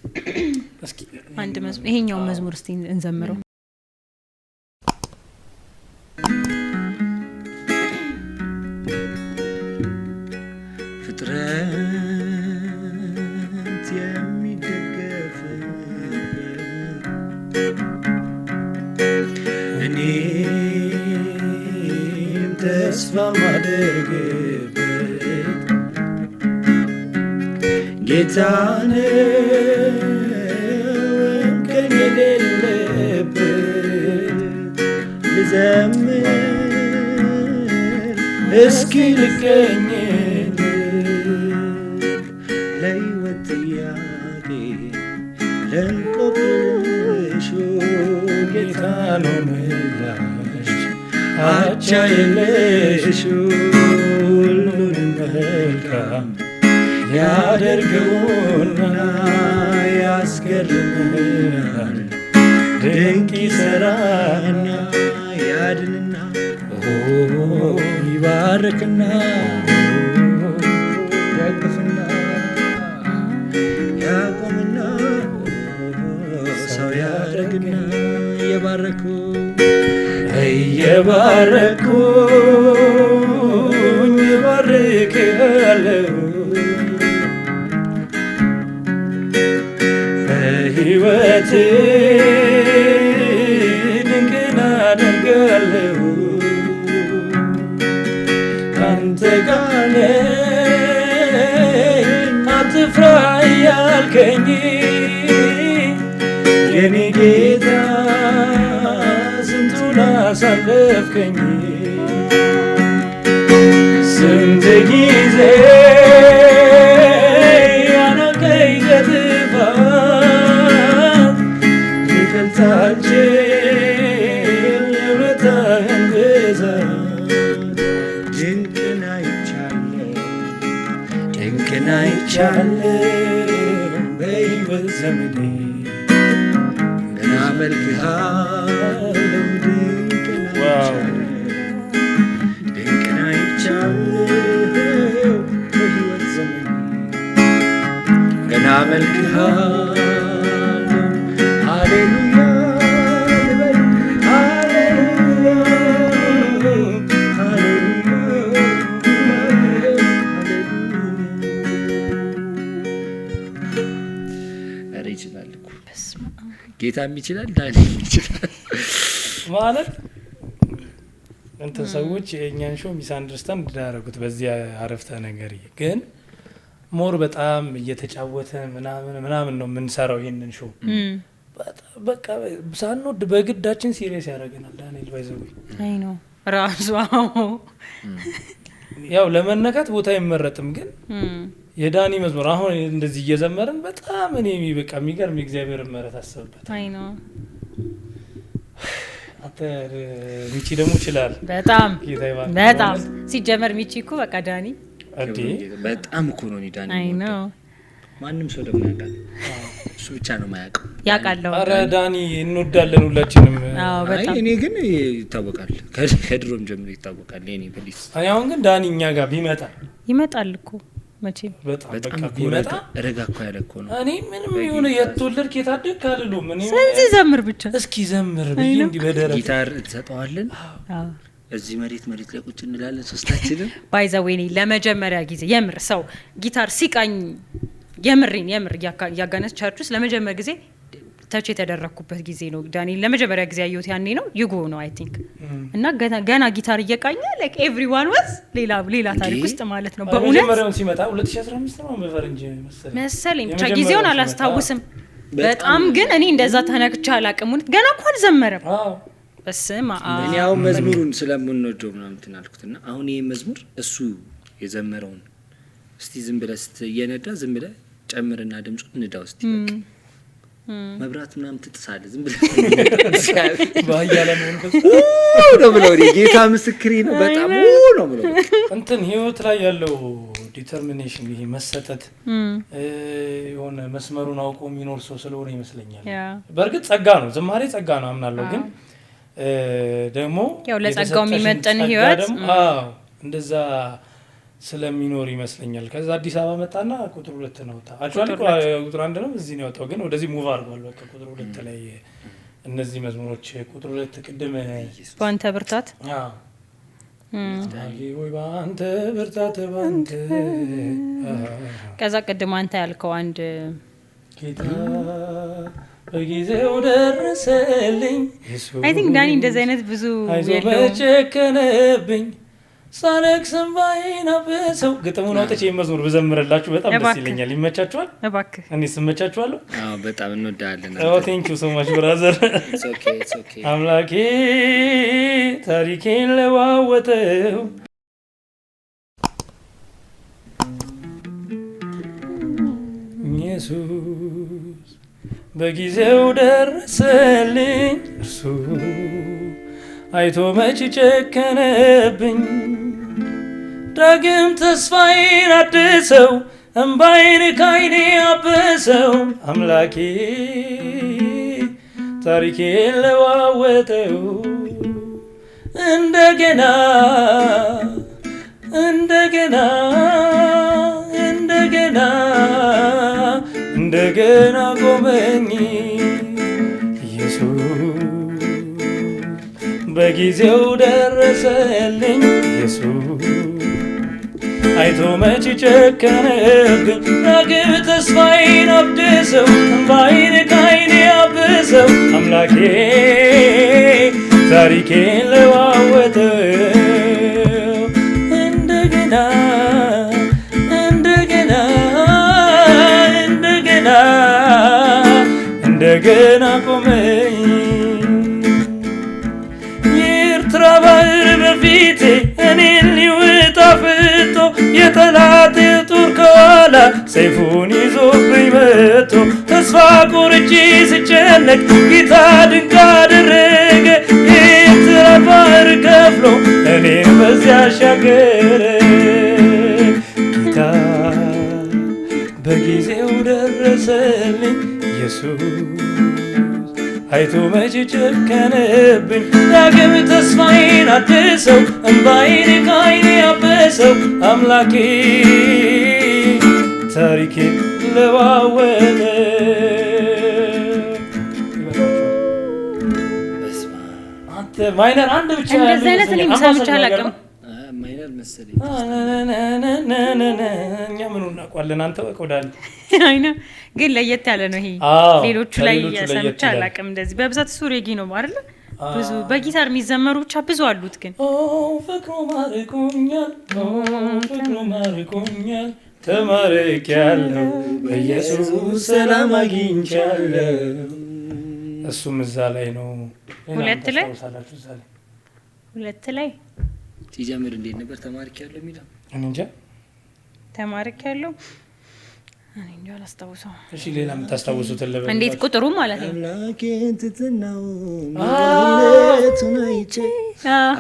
እስኪ አንድ መዝሙር ይሄኛው መዝሙር እስቲ እንዘምረው። ተስፋ ማድረግበት ጌታ ነው ከኔ የሌለበት ልዘምር እስኪ ልገኝለት ለሕይወት ጥያቄ ለእንቆቅልሹ ጌታ ነው ምላሽ አቻ የለሽ ሁሉንም መልካም ያደርገውና ያስገርመናል ድንቅ ይሰራና ያድንና ይባርክና ያቅፍና ያቆምና ሰው ያደርግና እየባረኩኝ ባርክሃለሁ በሕይወቴ ድንቅን አደርጋለሁ ካንተ ጋር ነኝ አትፍራ እያልከኝ የኔ ጌታ ስንቱን አሳለፍከኝ ስንት ጊዜ ያናቀኝ ከጥፋት ሊገልጻልችል የውለታህን ብዛት ድንቅን አይቻለሁ በሕይወት ዘመኔ አመልክሃለሁ ድንቅን አይቻለሁ በሕይወት ዘመኔ ገና አመልክሃለሁ ሃሌሉያ ልበል ሃሌሉያ ኧረ ይችላል እኮ ጌታም ይችላል ዳንኤል ይችላል ማለት እንትን ሰዎች የእኛን ሾው ሚስ አንደርስታንድ እንዳያረጉት በዚህ አረፍተ ነገር ግን ሞር በጣም እየተጫወተ ምናምን ነው የምንሰራው ይሄንን ሾው በቃ ሳንወድ በግዳችን ሲሪየስ ያደርገናል ዳንኤል ባይዘው አይ ነው ራሱ ያው ለመነካት ቦታ አይመረጥም ግን የዳኒ መዝሙር አሁን እንደዚህ እየዘመረን በጣም እኔ በቃ የሚገርም እግዚአብሔር ምሕረት አሰበበት አይ ነው አንተ ሚቺ ደግሞ ይችላል በጣም ሲጀመር ሚቺ እኮ በቃ ዳኒ በጣም እኮ ነው ዳኒ አይ ነው ማንም ሰው ደግሞ ያውቃል እሱ ብቻ ነው ማያውቀው። ያውቃለሁ። ኧረ ዳኒ እንወዳለን ሁላችንም። አዎ በጣም እኔ ግን ይታወቃል፣ ከድሮም ጀምሮ ይታወቃል የኔ ፕሊስ። እኔ አሁን ግን ዳኒ እኛ ጋር ቢመጣ ይመጣል እኮ መቼም በጣም በቃ ቢመጣ ረጋ እኮ ያለ እኮ ነው። እኔ ምንም የሆነ የተወለድክ የታደግክ አልሉም። እኔ ስለዚህ ዘምር ብቻ እስኪ ዘምር ብዬ እንዲህ በደረቅ ጊታር ትሰጠዋለን። እዚህ መሬት ላይ ቁጭ እንላለን ሶስታችንም። ባይ ዘ ዌይ ለመጀመሪያ ጊዜ የምር ሰው ጊታር ሲቃኝ የምር ያጋነስ ቻርች ውስጥ ለመጀመሪያ ጊዜ ተች የተደረኩበት ጊዜ ነው። ዳንኤል ለመጀመሪያ ጊዜ ያየሁት ያኔ ነው ዩጎ ነው አይ ቲንክ። እና ገና ጊታር እየቃኘ like everyone was ሌላ ታሪክ ውስጥ ማለት ነው። በእውነት መጀመሪያውን ሲመጣ 2015 ነው በፈረንጅ መሰለኝ ብቻ ጊዜውን አላስታውስም በጣም ግን እኔ እንደዛ ተነክቼ አላቅም። እውነት ገና እኮ አልዘመረም። በስመ አብ። እኔ አሁን መዝሙሩን ስለምንወደው ምናምን ትናልኩትና አሁን ይሄ መዝሙር እሱ የዘመረውን እስቲ ዝም ብለህ እየነዳ ዝም ብለህ ጨምርና ድምጹን ንዳው እስቲ በቃ መብራት ምናምን ትጥሳለህ ዝም ብለህ ባያለ መንፈስ ነው ብለው ጌታ ምስክሬ ነው። በጣም ነው ብለው እንትን ህይወት ላይ ያለው ዲተርሚኔሽን ይሄ መሰጠት የሆነ መስመሩን አውቆ የሚኖር ሰው ስለሆነ ይመስለኛል። በእርግጥ ጸጋ ነው፣ ዝማሬ ጸጋ ነው አምናለሁ። ግን ደግሞ ያው ለጸጋው የሚመጥን ህይወት እንደዛ ስለሚኖር ይመስለኛል። ከዛ አዲስ አበባ መጣና ቁጥር 2 ነው ወጣ። አክቹአሊ ቁጥር 1 ነው እዚህ ነው ያወጣው፣ ግን ወደዚህ ሙቭ አድርጓል። በቃ ቁጥር 2 ላይ እነዚህ መዝሙሮች ቁጥር 2 ቅድም ባንተ ብርታት ወይ ባንተ ብርታት ባንተ ከዛ ቅድም አንተ ያልከው አንድ ጌታ በጊዜው ደረሰልኝ አይ ቲንክ ዳኒ እንደዚህ አይነት ብዙ የለው መጨከነብኝ ሳለክስ እንባዬን አበሰው። ግጥሙን አውጥቼ መዝሙር ብዘምርላችሁ በጣም ደስ ይለኛል። ይመቻችኋል? እባክህ እኔ ስመቻችኋለሁ? አዎ በጣም እንወዳለን። ቴንክ ዩ ሶ ማች ብራዘር። ኢትስ ኦኬ አምላኬ ታሪኬን ለዋወጠው ኢየሱስ በጊዜው ደረሰልኝ እርሱ አይቶ መች ጨከነብኝ ዳግም ተስፋዬን አድሰው እንባዬን ከዓይኔ አበሰው አምላኬ ታሪኬን ለዋወጠው እንደገና እንደገና እንደገና እንደገና ቆመኝ ኢየሱስ በጊዜው ደረሰልኝ ኢየሱስ አይቶ መች ጨከነብኝ ዳግም ተስፋዬን አድሰው እንባዬን ከዓይኔ አበሰው አምላኬ ታሪኬን ለዋወጠው እንደገና እንደገና እንደገና እንደገና ቆመኝ የኤርትራ ባህር በፊቴ እኔን ሊውጥ አፍጦ የጠላት ጦር ከኋላ ሰይፉን ይዞብኝ መጥቶ ተስፋ ቆርጬ ስጨነቅ ጌታ ድንቅ አደረገ። የኤርትራ ባህር ከፍሎ እኔን በዚያ አሻገረ። ጌታ በጊዜው ደረሰልኝ ኢየሱስ አይቶ መች ጨከነብኝ ዳግም ተስፋዬን አድሰው እንባዬን ከዓይኔ አበሰው አምላኬ ታሪኬን ለዋወጠው። አንተ ማይነር አንድ ብቻ እንደዚህ አይነት እኔ ሰምቼ አላውቅም። ማይነር መሰለኝ እኛ ምን እናውቃለን? አንተ ወቆዳል አይና ግን ለየት ያለ ነው ይሄ። ሌሎቹ ላይ ሰምቼ አላውቅም። እንደዚህ በብዛት እሱ ሬጌ ነው አይደል? ብዙ በጊታር የሚዘመሩ ብቻ ብዙ አሉት። ግን ፍቅሩ ማርኮኛል፣ ፍቅሩ ማርኮኛል፣ ተማርኬያለሁ በኢየሱስ ሰላም አግኝቻለሁ። እሱም እዛ ላይ ነው። ሁለት ላይ ሲጀምር እንዴት ነበር ተማርኬያለሁ የሚለው? እንጃ ተማርኬያለሁ እኔ እንጃ አላስታውሰው። እሺ ሌላ የምታስታውሱትን ለበል። እንዴት ቁጥሩ ማለት ነው? አምላኬን ትትናው ምሕረቱን አይቼ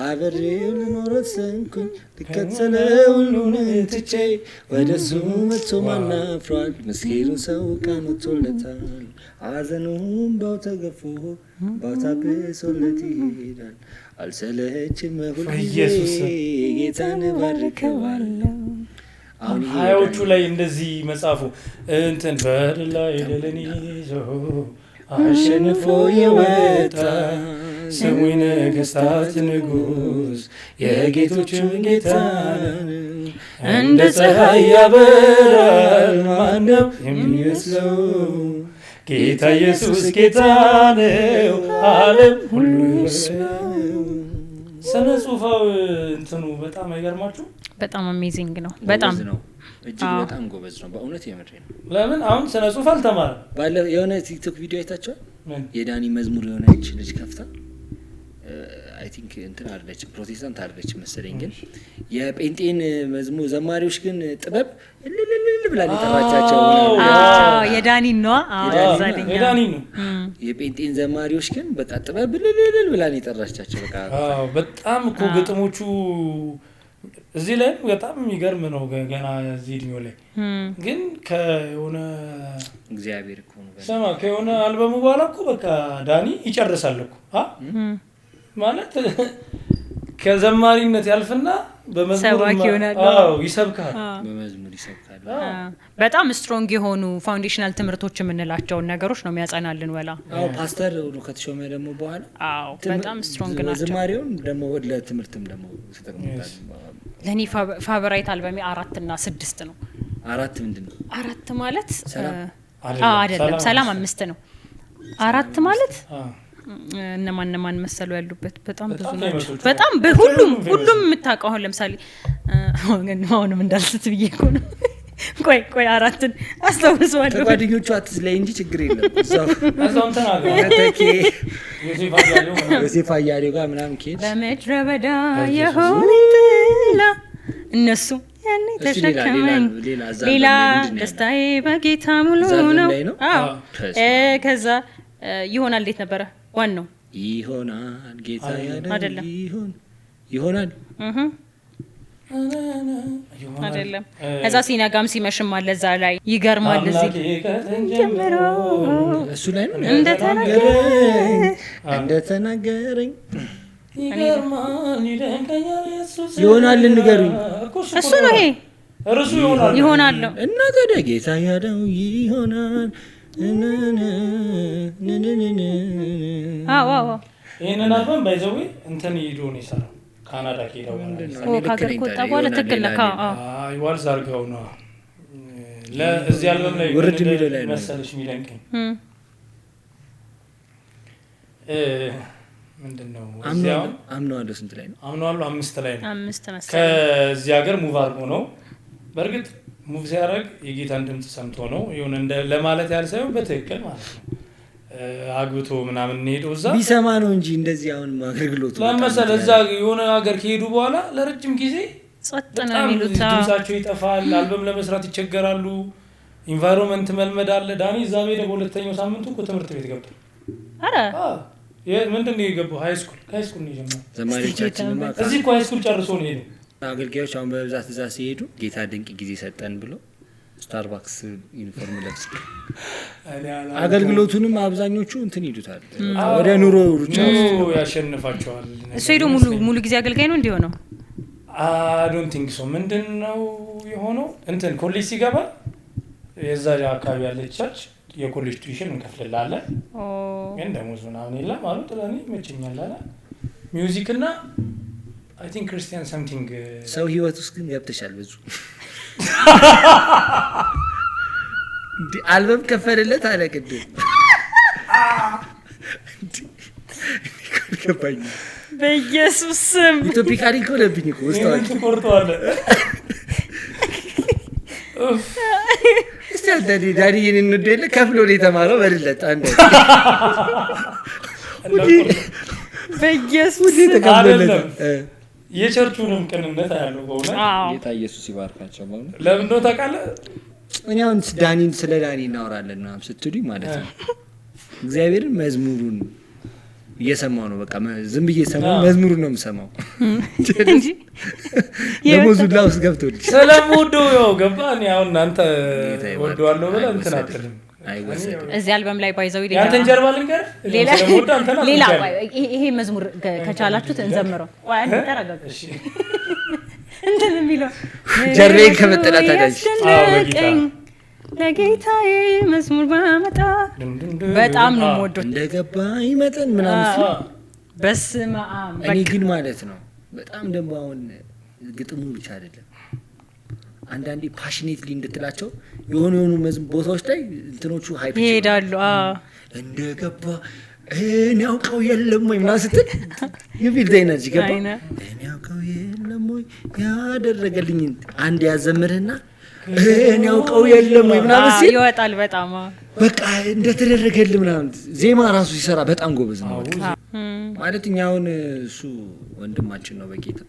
አብሬው ልኖር ወሰንኩኝ ልከተለው ሁሉን ትቼ ወደሱ መጥቶ ማን አፍሯል? ምስኪኑ ሰው ቀን ወጥቶለታል ሐዘኑም ባው ተገፎ ባው ታብሶለት ይሄዳል አልሰለችም ሁልጊዜ ጌታን ባርከዋለሁ። አሁን ሀያዎቹ ላይ እንደዚህ መጽሐፉ እንትን በላይ ደለኒ ይዞ አሸንፎ የወጣ ስሙ ነገሥታት ንጉሥ የጌቶችም ጌታ እንደ ፀሐይ ያበራል ማነው የሚመስለው? ጌታ ኢየሱስ ጌታ ነው ዓለም ሁሉ ይመስለው። ስነ ጽሁፋው እንትኑ በጣም አይገርማችሁ? በጣም አሜዚንግ ነው። በጣም ነው እጅግ በጣም ጎበዝ ነው በእውነት የምሬ ነው። ለምን አሁን ስነ ጽሁፍ አልተማረም? ባለ የሆነ ቲክቶክ ቪዲዮ አይታችኋል? የዳኒ መዝሙር የሆነች ልጅ ከፍታ አይ ቲንክ እንትን አይደለች ፕሮቴስታንት አይደለች መሰለኝ፣ ግን የጴንጤን መዝሙር ዘማሪዎች ግን ጥበብ ልልልል ብላ ሊጠራቻቸው የዳኒ ነው የዳኒ ነው። የጴንጤን ዘማሪዎች ግን በቃ ጥበብ ልልልል ብላ ሊጠራቻቸው በቃ በጣም እኮ ግጥሞቹ እዚህ ላይ በጣም የሚገርም ነው። ገና እዚህ እድሜው ላይ ግን ከሆነ እግዚአብሔር እኮ ነው ሰማ ከሆነ አልበሙ በኋላ እኮ በቃ ዳኒ ይጨርሳል እኮ ማለት ከዘማሪነት ያልፍና በመዝሙር ይሰብካል። በመዝሙር ይሰብካል። በጣም ስትሮንግ የሆኑ ፋውንዴሽናል ትምህርቶች የምንላቸውን ነገሮች ነው የሚያጸናልን። ወላ ፓስተር ከተሾመ ደግሞ በኋላ በጣም ስትሮንግ ናቸው። ዘማሪውን ደግሞ ወደ ትምህርትም ደግሞ ተጠቅሞታል። ለኔ ፋቨራይት አልበሜ 4 እና 6 ነው። 4 ምንድነው? 4 ማለት አይደለም፣ ሰላም 5 ነው። 4 ማለት እነማን መሰሉ ያሉበት በጣም ብዙ ናቸው። በጣም በሁሉም የምታውቀው አሁን ለምሳሌ አሁንም እንዳልስት ብዬ እኮ ነው። ቆይ 4ን አስታውሰዋለሁ። ከጓደኞቹ አትስለይ እንጂ ችግር የለም። እዛው ተናገረ ዮሴፍ አያሌው ጋር ምናምን ከሄድ በምድረ በዳ የሆነ ጥላ እነሱ ያኔ ተሸከመኝ ሌላ ደስታዬ በጌታ ሙሉ ነው። ከዛ ይሆናል እንዴት ነበረ ዋናው? ይሆናል ጌታ ያደርጋል ይሆናል አይደለም። ከዛ ሲነጋም ሲመሽም አለ እዛ ላይ ይገርማል። እዚህ ጀምሮ እሱ ላይ ነው እንደተናገረኝ ይሆናል ንገሩኝ። እሱ ነው ይሄ እርሱ ይሆናል እና ታዲያ ጌታ ያለው ይሆናል። አዎ ይሄንን አልበም ባይዘው እንትን ሄዶ ነው የሰራው ካናዳ ሄደው ከሀገር ከወጣ በኋላ ትክክል ነካ። ዋልዝ አድርገው ነው ለዚህ አልበም ላይ ወርድ የሚለው ላይ መሰለሽ የሚለንቀኝ ምንድነው? አምነዋለሁ። ስንት ላይ ነው? አምነዋለሁ 5 ላይ ነው። 5 መሰለኝ። ከዚህ ሀገር ሙቭ አድርጎ ነው። በእርግጥ ሙቭ ሲያደርግ የጌታን ድምጽ ሰምቶ ነው ይሁን እንደ ለማለት ያህል ሳይሆን በትክክል ማለት ነው። አግብቶ ምናምን ሄዶ እዛ ቢሰማ ነው እንጂ እንደዚህ አሁን አገልግሎቱ ለምሳሌ እዛ የሆነ ሀገር ከሄዱ በኋላ ለረጅም ጊዜ ጸጥ ነው የሚሉት። ድምጻቸው ይጠፋል። አልበም ለመስራት ይቸገራሉ። ኢንቫይሮንመንት መልመድ አለ። ዳኒ እዛ ሄደ በሁለተኛው ሳምንቱ እኮ ትምህርት ቤት ገባ። አረ ምንድን ነው የገባው? ሃይስኩል ነው የጀመረው። ዘማሪዎቻችን እዚህ እኮ ሃይስኩል ጨርሶ ነው የሄደው። አገልጋዮች አሁን በብዛት እዛ ሲሄዱ ጌታ ድንቅ ጊዜ ሰጠን ብሎ ስታርባክስ ዩኒፎርም ለብስ አገልግሎቱንም አብዛኞቹ እንትን ይሉታል ወደ ኑሮ ሩጫ ያሸንፋቸዋል። እሱ ሄዶ ሙሉ ጊዜ አገልጋይ ነው እንዲሆነው አይ ዶንት ቲንክ ሶ። ምንድነው የሆነው? እንትን ኮሌጅ ሲገባ የዛ አካባቢ ያለች ቸርች የኮሌጅ ቱዊሽን እንከፍልላለን ግን ደሞዝ ምናምን የለም አሉት። ለኔ መቸኛል አለ ሚውዚክ እና አይ ቲንክ ክርስቲያን ሰምቲንግ ሰው ህይወት ውስጥ ግን ገብተሻል ብዙ አልበም ከፈለለት አለ ቅድም ከባኝ በኢየሱስ ስም ኢትዮፒካሊ እኮ ለብኝ እኮ ወስታው ተቆርጧል። እስቲ ዳኒ ይሄን እንደለ ከፍሎ ነው የተማረው በልለት አንዴ በኢየሱስ ተቀበለለት የቸርቹንም ቅንነት አያለው በእውነት ጌታ ኢየሱስ ይባርካቸው። በእውነት ለምን ነው ታውቃለህ? እኔ አሁን ዳኒን ስለ ዳኒ እናወራለን ምናምን ስትሉኝ ማለት ነው እግዚአብሔርን መዝሙሩን እየሰማው ነው። በቃ ዝም ብዬ ሰማው መዝሙሩን ነው የምሰማው እንጂ ለሞዙላ ውስጥ ገብቶልኝ ስለምወደው ያው ገባ። እኔ አሁን እናንተ ወደዋለሁ ብለህ እንትን አትልም። እዚህ አልበም ላይ ባይዘው ይለኛል ያንተን ጀርባ ልንገር ሌላ ይሄ መዝሙር ከቻላችሁት እንዘምረው። ወይ አንተ ተረጋጋ እሺ። እንትን የሚለው ጀርባዬን ከመጠላት አዳጅ ለጌታዬ መዝሙር ባመጣ በጣም ነው የምወደው እንደገባኝ መጠን ምናምን በስመ አብ። እኔ ግን ማለት ነው በጣም ደግሞ አሁን ግጥሙ ብቻ አይደለም አንዳንዴ ፓሽኔትሊ እንድትላቸው የሆኑ ቦታዎች ላይ እንትኖቹ ሃይፕ ይሄዳሉ። እንደገባ እኔ ያውቀው የለም ወይ ምናምን ስትል ይብል ዘይነጂ ገባ እኔ ያውቀው የለም ወይ ያደረገልኝ አንድ ያዘምርህና እኔ ያውቀው የለም ወይ ምናምን ሲል ይወጣል። በጣም በቃ እንደተደረገልህ ምናምን ዜማ ራሱ ሲሰራ በጣም ጎበዝ ነው ማለት እኛውን እሱ ወንድማችን ነው በጌታ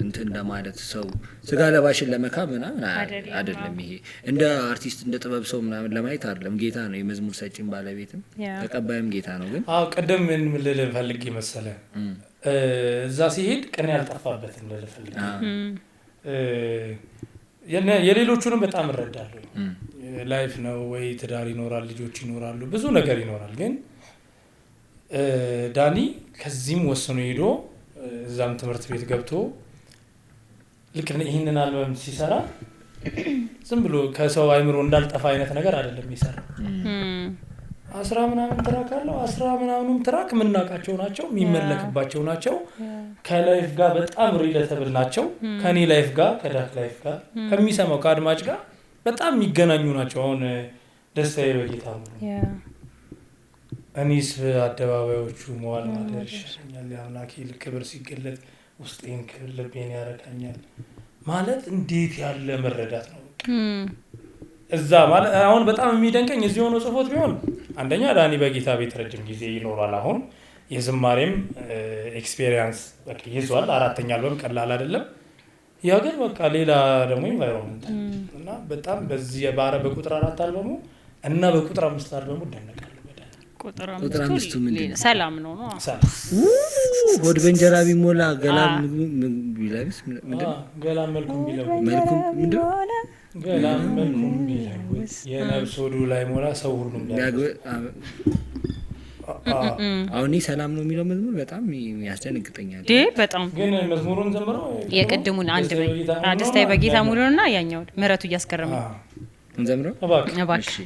እንትን ለማለት ሰው ስጋ ለባሽን ለመካብ ምናምን አይደለም። ይሄ እንደ አርቲስት እንደ ጥበብ ሰው ምናምን ለማየት አይደለም። ጌታ ነው የመዝሙር ሰጪም ባለቤትም ተቀባይም ጌታ ነው። ግን ቀደም ምን ልል ፈልጌ መሰለህ እዛ ሲሄድ ቅኔ ያልጠፋበት እንደ ልፈልግ የሌሎቹንም በጣም እረዳለሁ። ላይፍ ነው ወይ ትዳር ይኖራል፣ ልጆች ይኖራሉ፣ ብዙ ነገር ይኖራል። ግን ዳኒ ከዚህም ወስኖ ሄዶ እዛም ትምህርት ቤት ገብቶ ልክ ይህንን አልበም ሲሰራ ዝም ብሎ ከሰው አይምሮ እንዳልጠፋ አይነት ነገር አይደለም የሚሰራ 10 ምናምን ትራክ አለው። 10 ምናምኑም ትራክ የምናውቃቸው ናቸው፣ የሚመለክባቸው ናቸው፣ ከላይፍ ጋር በጣም ሪሌተብል ናቸው። ከኔ ላይፍ ጋር ከዳክ ላይፍ ጋር ከሚሰማው ከአድማጭ ጋር በጣም የሚገናኙ ናቸው። አሁን ደስታዬ በጌታ ነው እኔስ አደባባዮቹ መዋል ማደር ይሻለኛል፣ የአምላኬ ክብር ሲገለጥ ውስጤን ክብር ልቤን ያረካኛል ማለት እንዴት ያለ መረዳት ነው እዛ ማለት። አሁን በጣም የሚደንቀኝ እዚህ ሆኖ ጽፎት ቢሆን አንደኛ ዳኒ በጌታ ቤት ረጅም ጊዜ ይኖራል። አሁን የዝማሬም ኤክስፔሪየንስ በቃ ይዟል። 4ኛ አልበም ቀላል አይደለም። ያ ግን በቃ ሌላ ደግሞ ኢንቫይሮንመንት እና በጣም በዚህ በቁጥር 4 አልበሙ እና በቁጥር 5 አልበሙ ደነቃለሁ። ቁጥር 5 ምን ሰላም ነው ነው ሆድ በእንጀራ ቢሞላ ገላም ቢለብስ ምንድነው ገላም መልኩም ቢለብስ ምንድነው ገላም መልኩም ቢለብስ የነፍስ ሆዱ ላይ ሞላ ሰው ሁሉም አሁን ሰላም ነው የሚለው መዝሙር በጣም ያስደነግጠኛል። በጣም ግን መዝሙሩን ዘምረው የቅድሙን አንድ ደስታዬ በጌታ ሙሉና ያኛው ምህረቱ እያስከረመ እንዘምረው እባክህ።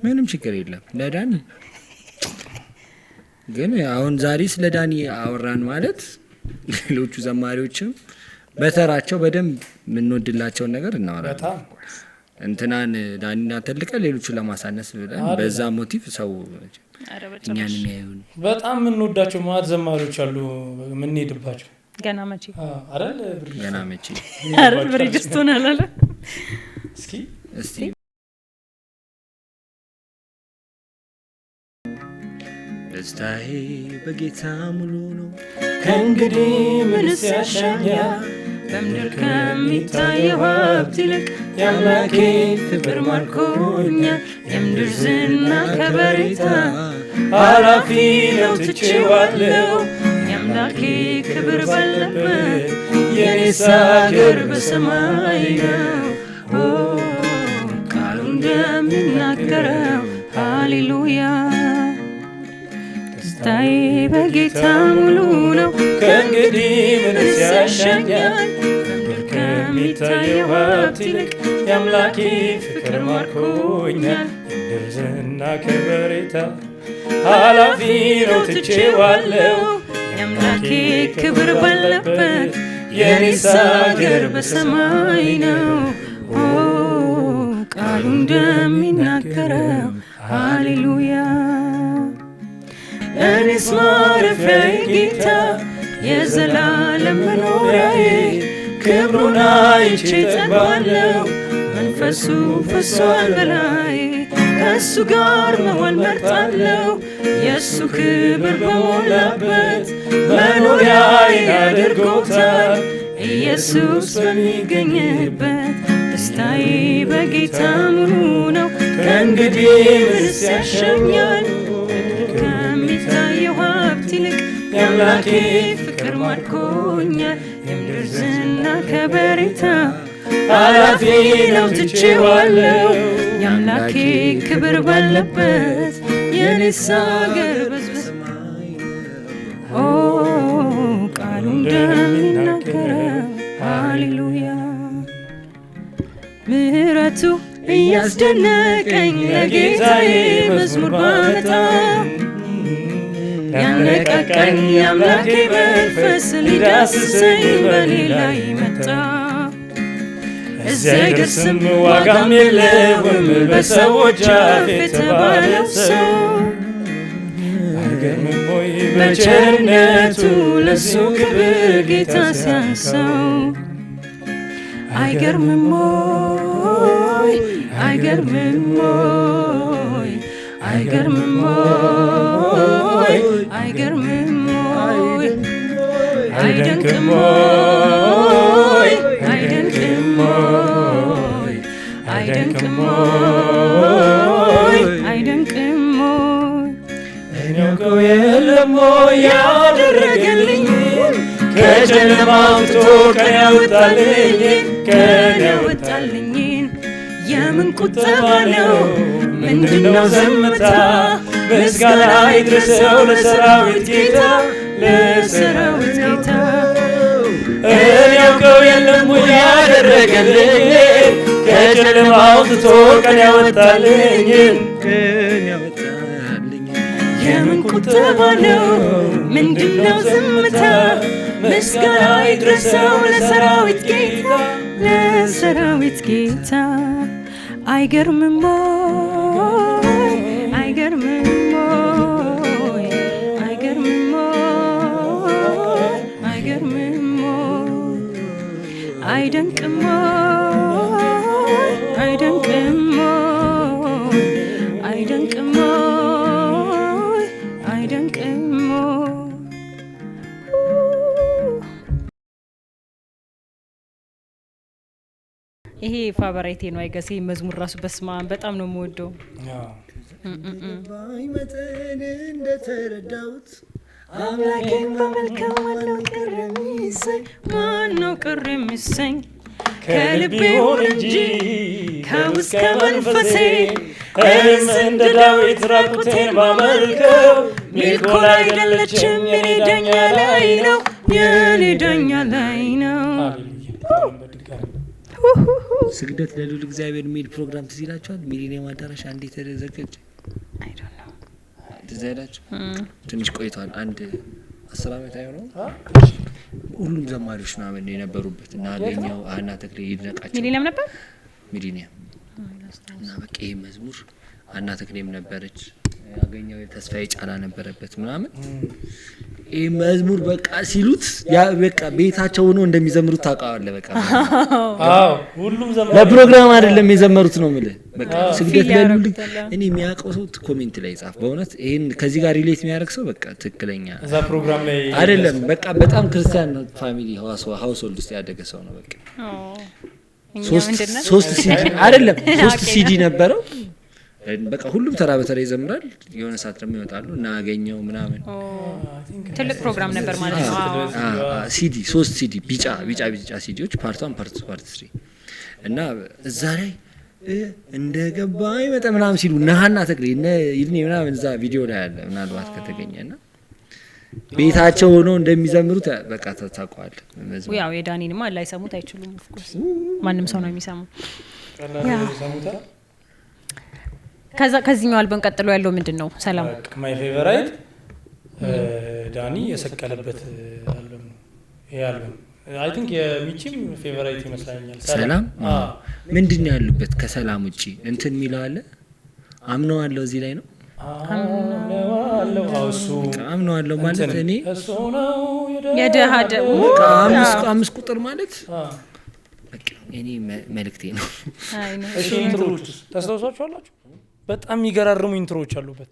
ምንም ችግር የለም ለዳኒ። ግን አሁን ዛሬ ስለ ዳኒ አወራን ማለት ሌሎቹ ዘማሪዎችም በተራቸው በደንብ የምንወድላቸውን ነገር እናወራለን። እንትናን ዳኒና ተልቀ ሌሎቹ ለማሳነስ ብለን በዛ ሞቲቭ ሰው እኛን የሚያዩን በጣም የምንወዳቸው ማለት ዘማሪዎች አሉ የምንሄድባቸው ገና መቼ አይደል ገና መቼ አይደል ብሪጅስቶን አላለ እስቲ ደስታዬ በጌታ ሙሉ ነው ከእንግዲህ ምንስ ያሻኛል በምድር ከሚታየው ሀብት ይልቅ የአምላኬ ፍቅር ማርኮኛል። የምድር ዝና ከበሬታ ኃላፊ ነው ትቼዋለሁ። የአምላኬ ክብር ባለበት የኔስ አገር በሰማይ ነው። ቃሉ እንደሚናገረው ሃሌሉያ። ደስታዬ በጌታ ሙሉ ነው ከእንግዲህ ምንስ ያሻኛል በምድር ከሚታየው ሀብት ይልቅ የአምላኬ ፍቅር ማርኮኛል። የምድር ዝና ከበሬታ ኃላፊ ነው ትቼዋለሁ። የአምላኬ ክብር ባለበት የኔስ አገር በሰማይ ነው። ቃሉ እንደሚናገረው ሃሌሉያ። እኔስ ማረፊያዬ ጌታ የዘላለም መኖሪያዬ ክብሩን አይቼ ጠግባለሁ። መንፈሱ ፈሷል በላዬ ከእሱ ጋር መሆን መርጣለሁ። የእሱ ክብር በሞላበት መኖሪያዬን አድርጎታል። ኢየሱስ በሚገኝበት ደስታዬ በጌታ ሙሉ ነው ከእንግዲህ ምንስ ያሸኛል ከሚታየው ሀብት ይልቅ የአምላኬ ፍቅር ማርኮኛል የምድር ዝና ከበሬታ አላፊ ነው ትቼዋለሁ የአምላኬ ክብር ባለበት የኔስ አገር በሰማይ ኦ ቃሉ እንደሚናገረው ሃሌሉያ ምህረቱ እያስደነቀኝ ለጌታዬ መዝሙር ባመጣ ያነቃቃኝ የአምላኬ መንፈስ ሊዳስሰኝ በኔ ላይ መጣ እዚያ አይደርስም ዋጋም የለውም በሰዎች አፍ የተባለው ሰው አይገርምም ወይ በቸርነቱ ለሱ ክብር ጌታ ሲያንሰው አይገርምም ወይ አይገርምም ወይ አይገርምም ወይ አይገርምም ወይ አይደንቅም ወይ አይደንቅም ወይ አይደንቅም ወይ አይደንቅም ወይ እኔው የለም ወይ ያደረገልኝ ከጨለማ አውጥቶ ቀን ያወጣልኝን የምን ቁጠባ ነው ምንድነው ዘምታ ምስጋና ይድረሰው ለሰራዊት ጌታ ለሰራዊት ጌታ እኔው የለም ወይ ያደረገልኝ ከጨለማ አውጥቶ ቀን ያወጣልኝን የምን ቁጠባ ነው ምንድነው ዝምታ ምስጋና ይድረሰው ለሰራዊት ጌታ ለሰራዊት ጌታ አይገርምም ወይ አይገርምም ወይ አይገርምም ወይ አይገርምም ወይ አይደንቅም ወይ አይደንቅም ወይ አይደንቅም ወይ አይደንቅም ወይ ይሄ ፋቨራይቴ ነው አይገስ ይሄ መዝሙር ራሱ በስማም በጣም ነው የምወደው ባይመጠን እንደተረዳሁት አምላኬን በመልካም ማነው ቅር የሚሰኝ ከልቤ ይሁን እንጂ ከውስጥ ከመንፈሴ እኔስ እንደ ዳዊት ራቁቴን ባመልከው ሚልኮል አይደለችም የኔ ዳኛ ላይ ነው የኔ ዳኛ ላይ ነው ስግደት ለልዑል እግዚአብሔር የሚል ፕሮግራም ትዝ ይላችኋል? ሚሊኒየም አዳራሽ አንዴ ተዘጋጀ። ትዝ ይላችሁ? ትንሽ ቆይቷል። አንድ 10 ዓመት አይሆነው። ሁሉም ዘማሪዎች ምናምን የነበሩበት እና አገኘው አና ተክሌ ይድነቃቸው ሚሊኒየም ነበር። ሚሊኒየም እና በቃ ይሄ መዝሙር አና ተክሌም ነበረች ያገኘው ተስፋዬ ጫላ ነበረበት ምናምን ይሄ መዝሙር በቃ ሲሉት ያ በቃ ቤታቸው ሆኖ እንደሚዘምሩት ታውቃለህ። በቃ አዎ ሁሉም ዘመሩ ለፕሮግራም አይደለም የዘመሩት ነው ማለት በቃ ስግደት ለልዑል እኔ የሚያውቀው ሰው ኮሜንት ላይ ጻፍ። በእውነት ይሄን ከዚህ ጋር ሪሌት የሚያደርግ ሰው በቃ ትክክለኛ እዛ ፕሮግራም ላይ አይደለም በቃ በጣም ክርስቲያን ፋሚሊ ሃውስሆልድ ውስጥ ያደገ ሰው ነው። በቃ ሶስት ሲዲ አይደለም 3 ሲዲ ነበረው። በቃ ሁሉም ተራ በተራ ይዘምራል። የሆነ ሰዓት ደግሞ ይወጣሉ እና አገኘው ምናምን ትልቅ ፕሮግራም ነበር ማለት ነው። ሲዲ 3 ሲዲ ቢጫ ሲዲዎች ፓርት 1 ፓርት 2 ፓርት 3 እና እዛ ላይ እንደገባኝ መጣ ምናምን ሲሉ ነሃና ተክሌ እነ ይድኔ ምናምን እዛ ቪዲዮ ላይ አለ ምናልባት ከተገኘና ቤታቸው ሆኖ እንደሚዘምሩት በቃ ታውቀዋል። ያው የዳኒንማ ላይሰሙት አይችሉም። ኦፍ ኮርስ ማንም ሰው ነው የሚሰማው። ከዚህኛው አልበም ቀጥሎ ያለው ምንድነው? ሰላም ማይ ፌቨራይት ዳኒ የሰቀለበት አልበም ነው። ይሄ አልበም አይ ቲንክ የሚቺም ፌቨራይት ይመስላኛል። ሰላም ምንድነው ያሉበት ከሰላም ውጪ እንትን የሚለው አለ አምነዋለሁ እዚህ ላይ ነው አምነዋለሁ ማለት እኔ የደሃደ አምስት ቁጥር ማለት በቃ እኔ መልእክቴ ነው። እሺ ኢንትሮዎች ታስታውሳችኋላችሁ? በጣም የሚገራርሙ ኢንትሮዎች አሉበት።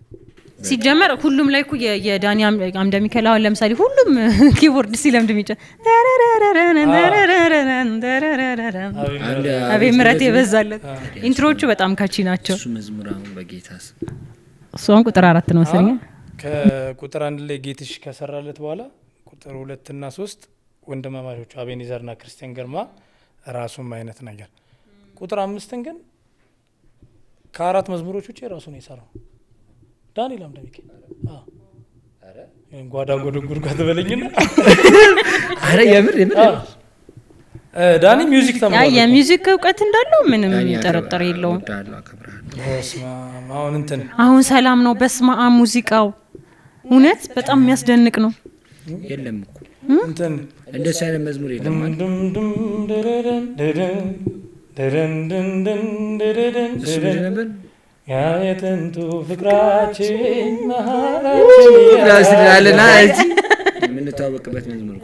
ሲጀመር ሁሉም ላይ እኮ የዳኒ አምደ ሚካኤል አሁን ለምሳሌ ሁሉም ኪቦርድ ሲለምድ የሚጫ አቤ ምረት የበዛለት ኢንትሮቹ በጣም ካቺ ናቸው። እሱ መዝሙር አሁን በጌታስ እሱን ቁጥር 4 ነው መሰለኝ። ከቁጥር 1 ላይ ጌትሽ ከሰራለት በኋላ ቁጥር 2 እና 3 ወንድማማቾቹ አቤኒዘርና ክርስቲያን ግርማ ራሱም አይነት ነገር ቁጥር 5 ግን ከአራት መዝሙሮች ውጪ ራሱ ነው የሰራው ዳንኤል አምደ ሚካኤል። አረ ጓዳ ጎድጉር ጋር ተበለኝና አረ የምር ዳኒ ሚውዚክ ተማረ። የሚውዚክ እውቀት እንዳለው ምንም ጠረጠር የለውም። አሁን ሰላም ነው በስመ አብ ሙዚቃው እውነት በጣም የሚያስደንቅ ነው። የለም እኮ እንደሱ አይነት መዝሙር የለም ማለት ያ የጥንቱ ፍቅራችን ያለና እዚህ የምንታወቅበት መዝሙር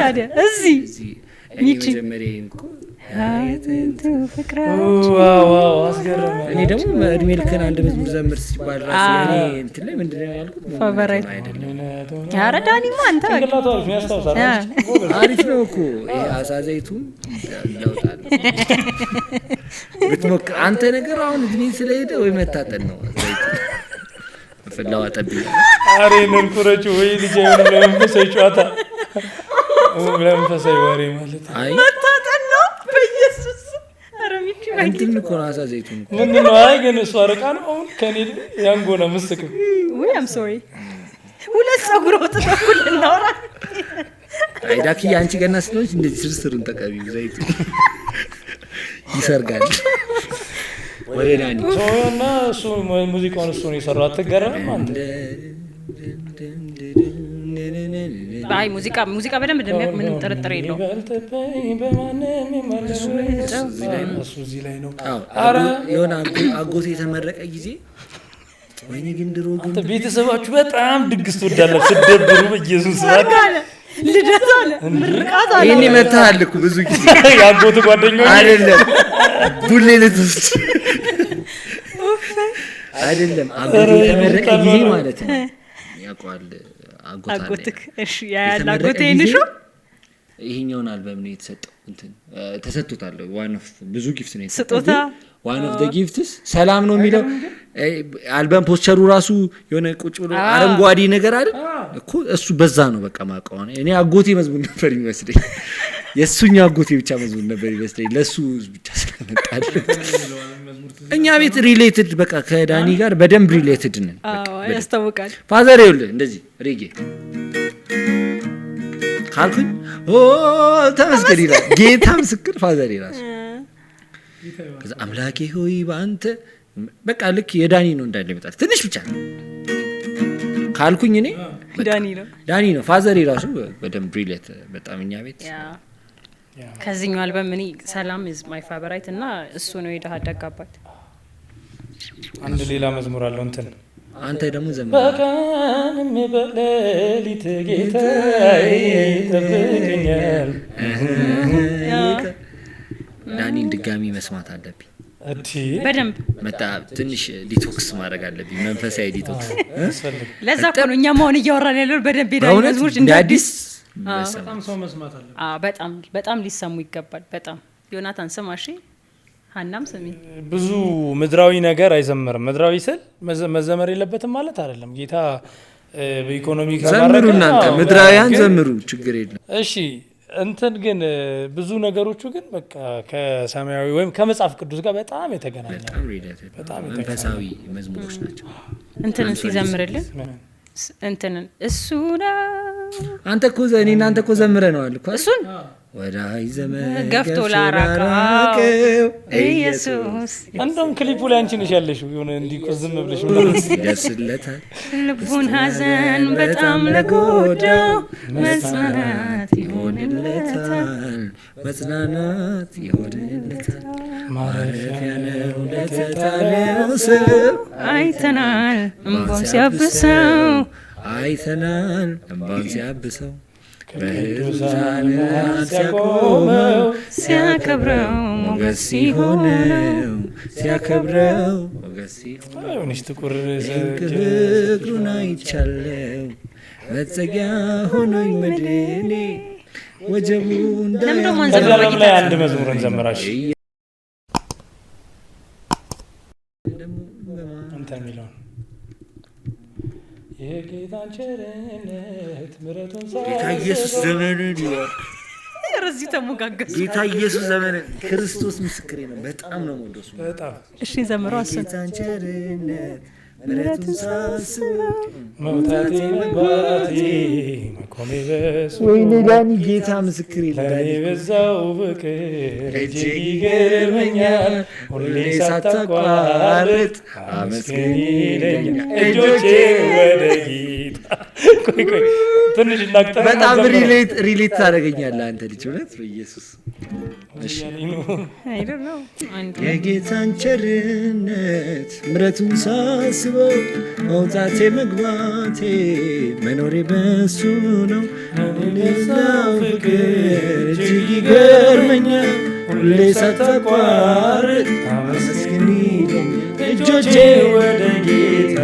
ታዲያ እዚህ መጀመሪያ እንኳ የጥንቱ ፍቅራችን ዋው አስገረመ። እኔ ደግሞ እድሜ ልክን አንድ መዝሙር ዘምር ሲባል ራሱ እኔ እንትን ላይ ምንድነው ያልኩት ፋቨራይት አይደለም። ኧረ ዳኒማ አንተ አሪፍ ነው እኮ ይሄ አሳዘይቱም ያውጣል ብትሞክር አንተ ነገር አሁን እድሜ ስለሄደ ወይ መታጠን ነው ፍላዋጠብኝ አሬ ነንኩረቹ ወይ ልጅ የሆነ ለምፈሰይ ጨዋታ ለምፈሰይ ወሬ ማለት አይ መታጠን ነው በኢየሱስ አረሚቹ እንትን እኮ ነው አሳዘይቱም ምን ነው አይ ግን እሱ አረቃ ነው አሁን ከኔ ያንጎና መስክ ወይ አም ሶሪ ሁለት ጸጉር ወጥተኩል እናወራ አይ ዳኪ አንቺ ገና ስለሆነች እንደዚህ ስርስሩን ተቀቢው ዘይቱ ይሰርጋል ወሬ ዳኒ ሶና እሱ ሙዚቃውን እሱ ነው የሰራው። አትገረምም አንተ? ባይ ሙዚቃ በደንብ እንደሚያውቅ ምንም ጥርጥር የለውም። እሱ እዚህ ላይ ነው። አረ የሆነ አጎቴ የተመረቀ ጊዜ ወይኔ ግን ድሮ ግን ቤተሰባችሁ በጣም ድግስ ትወዳላችሁ ስትደብሩ በኢየሱስ ባካ ልደት አለ ምርቃት አለ ይሄን መታል እኮ ብዙ ጊዜ ያጎት ጓደኞች አይደለም ቡሌ ልትውስጥ አይደለም አጎቴ የተመረቀ ጊዜ ማለት ነው ያቋል አጎትክ እሺ ያያል አጎቴ ንሹ ይሄኛውን አልበም ነው የተሰጠው እንትን ተሰጥቶታል ዋን ኦፍ ብዙ ጊፍት ነው ስጦታ ዋን ኦፍ ዘ ጊፍትስ ሰላም ነው የሚለው አልበም ፖስቸሩ ራሱ የሆነ ቁጭ ብሎ አረንጓዴ ነገር አይደል እኮ እሱ በዛ ነው በቃ ማቀው እኔ አጎቴ መዝሙር ነበር ይመስለኝ የሱኛ አጎቴ ብቻ መዝሙር ነበር ይመስለኝ ለሱ ብቻ ስለመጣል እኛ ቤት ሪሌትድ በቃ ከዳኒ ጋር በደንብ ሪሌትድ ነን ያስታውቃል ፋዘር ይኸውልህ እንደዚህ ሬጌ ካልኩኝ ተመስገን ይላል ጌታ ምስክር ፋዘር ይላል ከዛ አምላኬ ሆይ ባንተ በቃ ልክ የዳኒ ነው እንዳለ ይመጣል ትንሽ ብቻ ካልኩኝ እኔ ዳኒ ነው ፋዘር ይራሱ በደንብ ሪሌት በጣም እኛ ቤት ከዚህኛው አልበም እኔ ሰላም is my favorite እና እሱ ነው የደሃ ደጋባት አንድ ሌላ መዝሙር አለው እንትን አንተ ደግሞ ዘመን በቀንም በሌሊት ጌታዬ ይጠብቀኛል ዳኒን ድጋሚ መስማት አለብኝ በደንብ መጣ ትንሽ ዲቶክስ ማድረግ አለብኝ መንፈሳዊ ዲቶክስ ለዛ እኮ ነው እኛም አሁን እያወራን ያለው በደንብ ዳኒ መዝሙር እንደ አዲስ በጣም ሰው መስማት አለበት በጣም ሊሰሙ ይገባል በጣም ዮናታን ስማሺ ሀናም ስሚ ብዙ ምድራዊ ነገር አይዘመርም ምድራዊ ስል መዘመር የለበትም ማለት አይደለም ጌታ በኢኮኖሚ ዘምሩ እናንተ ምድራውያን ዘምሩ ችግር የለም እሺ እንትን ግን ብዙ ነገሮቹ ግን በቃ ከሰማያዊ ወይም ከመጽሐፍ ቅዱስ ጋር በጣም የተገናኘ በጣም መንፈሳዊ መዝሙሮች ናቸው እንትንን ሲዘምርልን እንትንን እሱ ነው አንተ እኮ እናንተ እኮ ዘምረነዋል እኮ እሱን ወዳይ ዘመን ገፍቶ ላራቀው ኢየሱስ እንደውም ክሊፑ ላይ አንቺ ነሽ ያለሽው የሆነ እንዲቆዝም ብለሽ ይደርስለታል ልቡን ሀዘን በጣም ለጎዳው መጽናናት ይሆንለታል መጽናናት ይሆንለታል ማረፊያ ነው ለተጣለው ሰው አይተናል እንባውን ሲያብሰው አይተናል እንባውን ሲያብሰው ቅዱሳን ሲያቆመው ሲያከብረው ሞገስ ሲሆነው ሲያከብረው ሞገስ ሲሆነው ሆነች ጥቁር እግሩን አይቻለው መጸጊያ ሆኖኝ መድኔ ወጀቡ ዘላለም ላይ አንድ መዝሙርን ዘመራች አንተ የሚለውን የጌታን ቸርነት ምሕረቱን ጌታ ኢየሱስ ዘመንን ይወር ረዚ ተሞጋገስ ጌታ ኢየሱስ ዘመንን ክርስቶስ ምስክሬ ነው። በጣም ነው ወደሱ በጣም እሺ ዘምረው አሰ ጌታን ቸርነት ምሕረቱን ሳስበው መውጣቴ መግባቴ መቆሜ በሱ ወይኔ ዳኒ ጌታ ምስክሬ ነው። ለኔ በዛው ፍቅር እጅግ ይገርመኛል ሁሌ ሳታቋርጥ አመስግን ይለኛል እጆቼ ወደ ጌታ ቆይ ትንሽ እናቅጠር በጣም ሪሌት ታደርገኛለህ አንተ ልጅ እውነት በኢየሱስ እሺ አይ ዶንት ኖ የጌታን ቸርነት ምሕረቱን ሳስበው መውጣቴ መግባቴ መኖሬ በሱ ነው ለዛው ፍቅር እጅግ ይገርመኛል ሁሌ ሳታቋርጥ አመስግን ይለኛል እጆቼ ወደ ጌታ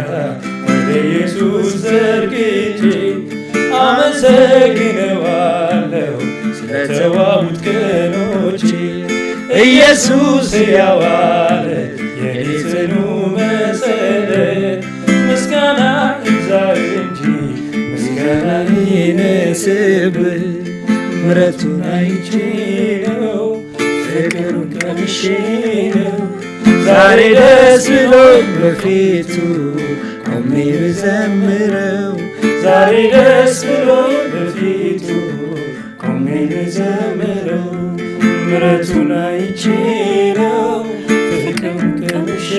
ወደ ኢየሱስ ዘርግቼ አመሰግነዋለሁ ስለተዋቡት ቀኖቼ ኢየሱስ ያዋለ የኔ ጽኑ መሰረት ምስጋና ይብዛ እንጂ ምስጋና ይነስብህ ምሕረቱን አይቼ ነው ፍቅሩን ቀምሼ ነው ዛሬ ደስ ብሎኝ በፊቱ ቆሜ ብዘምረው ዛሬ ደስ ብሎኝ በፊቱ ቆሜ ብዘምረው ምሕረቱን አይቼ ነው ፍቅሩን ቀምሼ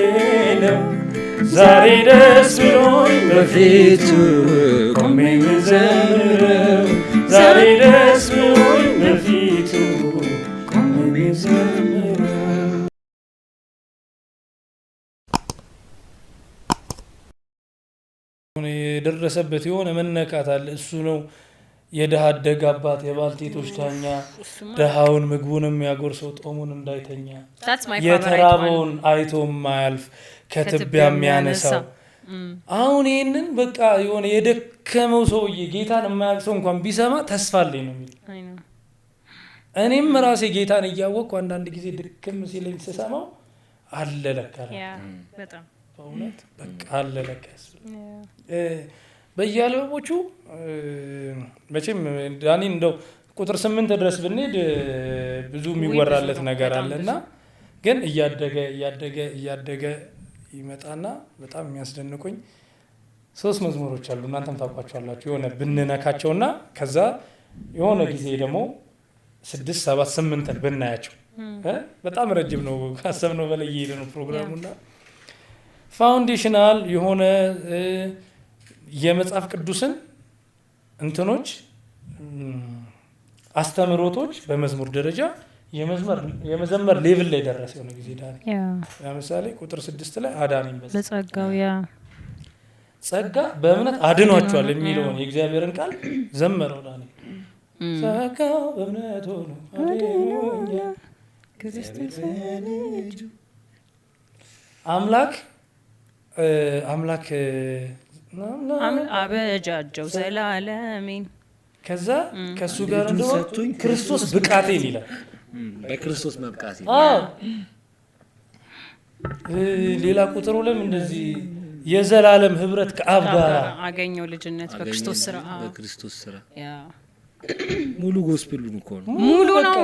ነው ዛሬ ደስ ብሎኝ በፊቱ ቆሜ ብዘምረው ዛሬ ደስ ብሎኝ በፊቱ ቆሜ ብዘምረው የደረሰበት የሆነ መነካት አለ። እሱ ነው የድሃ አደግ አባት የባልቴቶች ዳኛ ድሃውን ምግቡን የሚያጎርሰው ጦሙን እንዳይተኛ የተራበውን አይቶ የማያልፍ ከትቢያ የሚያነሳው አሁን ይህንን በቃ የሆነ የደከመው ሰውዬ ጌታን የማያውቅ ሰው እንኳን ቢሰማ ተስፋ አለኝ ነው የሚል እኔም ራሴ ጌታን እያወቅኩ አንዳንድ ጊዜ ድክም ሲለኝ ስሰማው አለ ለካ በእውነት በቃ አለ ለካ በየአልበሞቹ መቼም ዳኒን እንደው ቁጥር 8 ድረስ ብንሄድ ብዙ የሚወራለት ነገር አለና ግን እያደገ ይመጣና በጣም የሚያስደንቁኝ 3 መዝሙሮች አሉ። እናንተም ታውቋቸዋላችሁ። የሆነ ብንነካቸውና ከዛ የሆነ ጊዜ ደግሞ 6 7 8 ብናያቸው በጣም ረጅም ነው። ካሰብነው በላይ እየሄደ ነው ፕሮግራሙና ፋውንዴሽናል የሆነ የመጽሐፍ ቅዱስን እንትኖች አስተምሮቶች በመዝሙር ደረጃ የመዘመር ሌቭል ላይ ደረሰ የሆነ ጊዜ ዳኒ ለምሳሌ ቁጥር 6 ላይ አዳነኝ በጸጋው ጸጋ በእምነት አድኗቸዋል የሚለውን የእግዚአብሔርን ቃል ዘመረው ዳኒ ጸጋው በእምነት ሆኖ አድኖኛል ክርስቶስ ልጅ አምላክ አበጃጀው ዘላለሜን ከዛ ከሱ ጋር እንደሆነ ክርስቶስ ብቃቴን ይላል በክርስቶስ መብቃቴ ሌላ ቁጥሩ ላይም እንደዚህ የዘላለም ህብረት ከአብ ጋር አገኘው ልጅነት በክርስቶስ ስራ ሙሉ ጎስፔሉን እኮ ነው ሙሉ ነው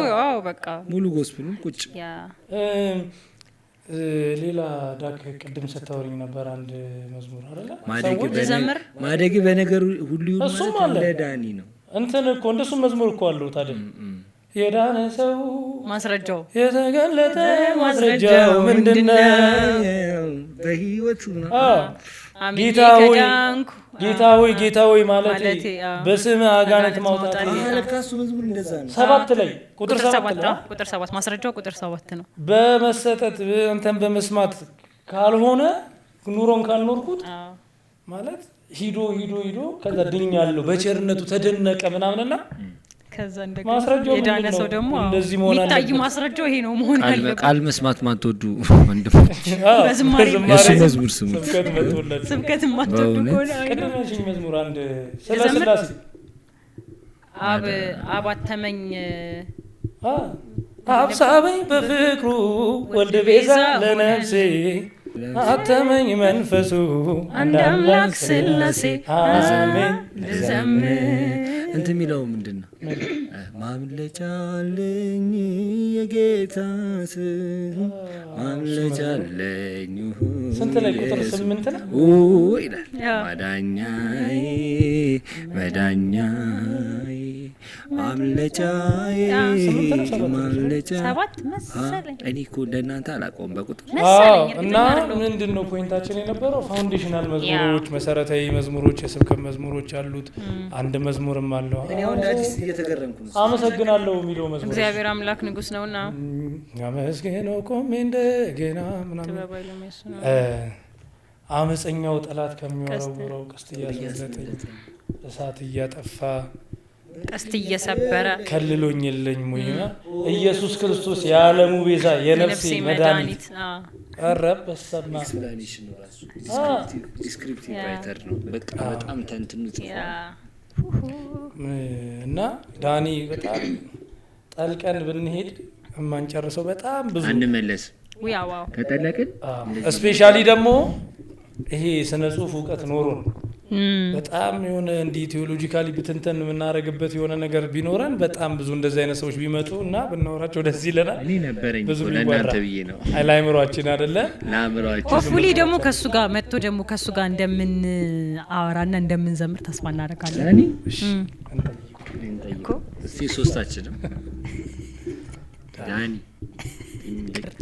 በቃ ሙሉ ጎስፔሉን ቁጭ ሌላ ዳክ ቅድም ስታወሪኝ ነበር አንድ መዝሙር አይደለ ማደግ በነገር ሁሉ ማለት ለዳኒ ነው እንትን እኮ እንደሱ መዝሙር እኮ አለው ታዲያ የዳነ ሰው ማስረጃው የተገለጠ ማስረጃው ምንድነው በህይወቱ ነው ጌታ ሆይ ማለት በስም አጋንንት ማውጣት ለካሱ መዝሙር እንደዛ ነው 7 ላይ ቁጥር 7 ማስረጃው ቁጥር 7 ነው በመሰጠት እንተን በመስማት ካልሆነ ኑሮን ካልኖርኩት ማለት ሂዶ ከዛ ድኛለሁ በቸርነቱ ተደነቀ ምናምንና ከዛ እንደገና ማስረጃው የዳነ ሰው ደግሞ እንደዚህ መሆን የሚታይ አለበት። ማስረጃው ይሄ ነው መሆን አለበት። ቃል መስማት ማትወዱ ወንድሞች በዝማሬ የሱ መዝሙር ስሙ ስብከት መጥቶለት ስብከት ማጥቶ ኮነ ቀደማሽኝ መዝሙር አንድ ስለ ስላሴ አባተመኝ አብሳበኝ በፍቅሩ ወልድ ቤዛ ለነፍሴ አተመኝ መንፈሱ አንድ አምላክ ስላሴ አሜን ልዘምር እንት የሚለው ምንድነው? ማምለጫለኝ የጌታ ስም ማምለጫለኝ ስንት ላይ ቁጥር 8 ነው ይላል። ማዳኛዬ መዳኛዬ ማምለጫዬ ማምለጫ 7 መሰለኝ። እኔ እኮ እንደናንተ አላውቀውም በቁጥር እና ምንድነው ፖይንታችን የነበረው ፋውንዴሽናል መዝሙሮች፣ መሰረታዊ መዝሙሮች፣ የስብከት መዝሙሮች አሉት። አንድ መዝሙርም አለው እኔ አሁን አዲስ እየተገረምኩ ነው። አመሰግናለሁ የሚለው መዝሙር እግዚአብሔር አምላክ ንጉስ ነውና አመስግነው ቆሜ እንደገና ምናምን አመፀኛው ጠላት ከሚወረውረው ቀስት እያስመለጠኝ እሳት እያጠፋ ቀስት እየሰበረ ከልሎኝ የለኝ ሙይና ኢየሱስ ክርስቶስ የዓለሙ ቤዛ የነፍሴ መድኃኒት ቀረብ በሰማ ኤክስፕላኔሽን ነው ራሱ ዲስክሪፕቲቭ ራይተር ነው። በቃ በጣም ተንትኑት እና ዳኒ በጣም ጠልቀን ብንሄድ የማንጨርሰው በጣም ብዙ አንመለስ ዋው ከጠለቅን ስፔሻሊ ደግሞ ይሄ ስነ ጽሁፍ እውቀት ኖሮን በጣም የሆነ እንዲ ቴዎሎጂካሊ ብትንተን የምናረግበት የሆነ ነገር ቢኖረን በጣም ብዙ እንደዚህ አይነት ሰዎች ቢመጡ እና ብናወራቸው ደስ ይለናል። እኔ ነበረኝ እኮ ለእናንተ ብዬ ነው ለአእምሯችን አይደለ ለአእምሯችን ሆፕፉሊ ደግሞ ከሱ ጋር መጥቶ ደግሞ ከሱ ጋር እንደምን አወራና እንደምንዘምር ተስፋ እናደርጋለን። ዳኒ እስቲ ሶስታችንም ዳኒ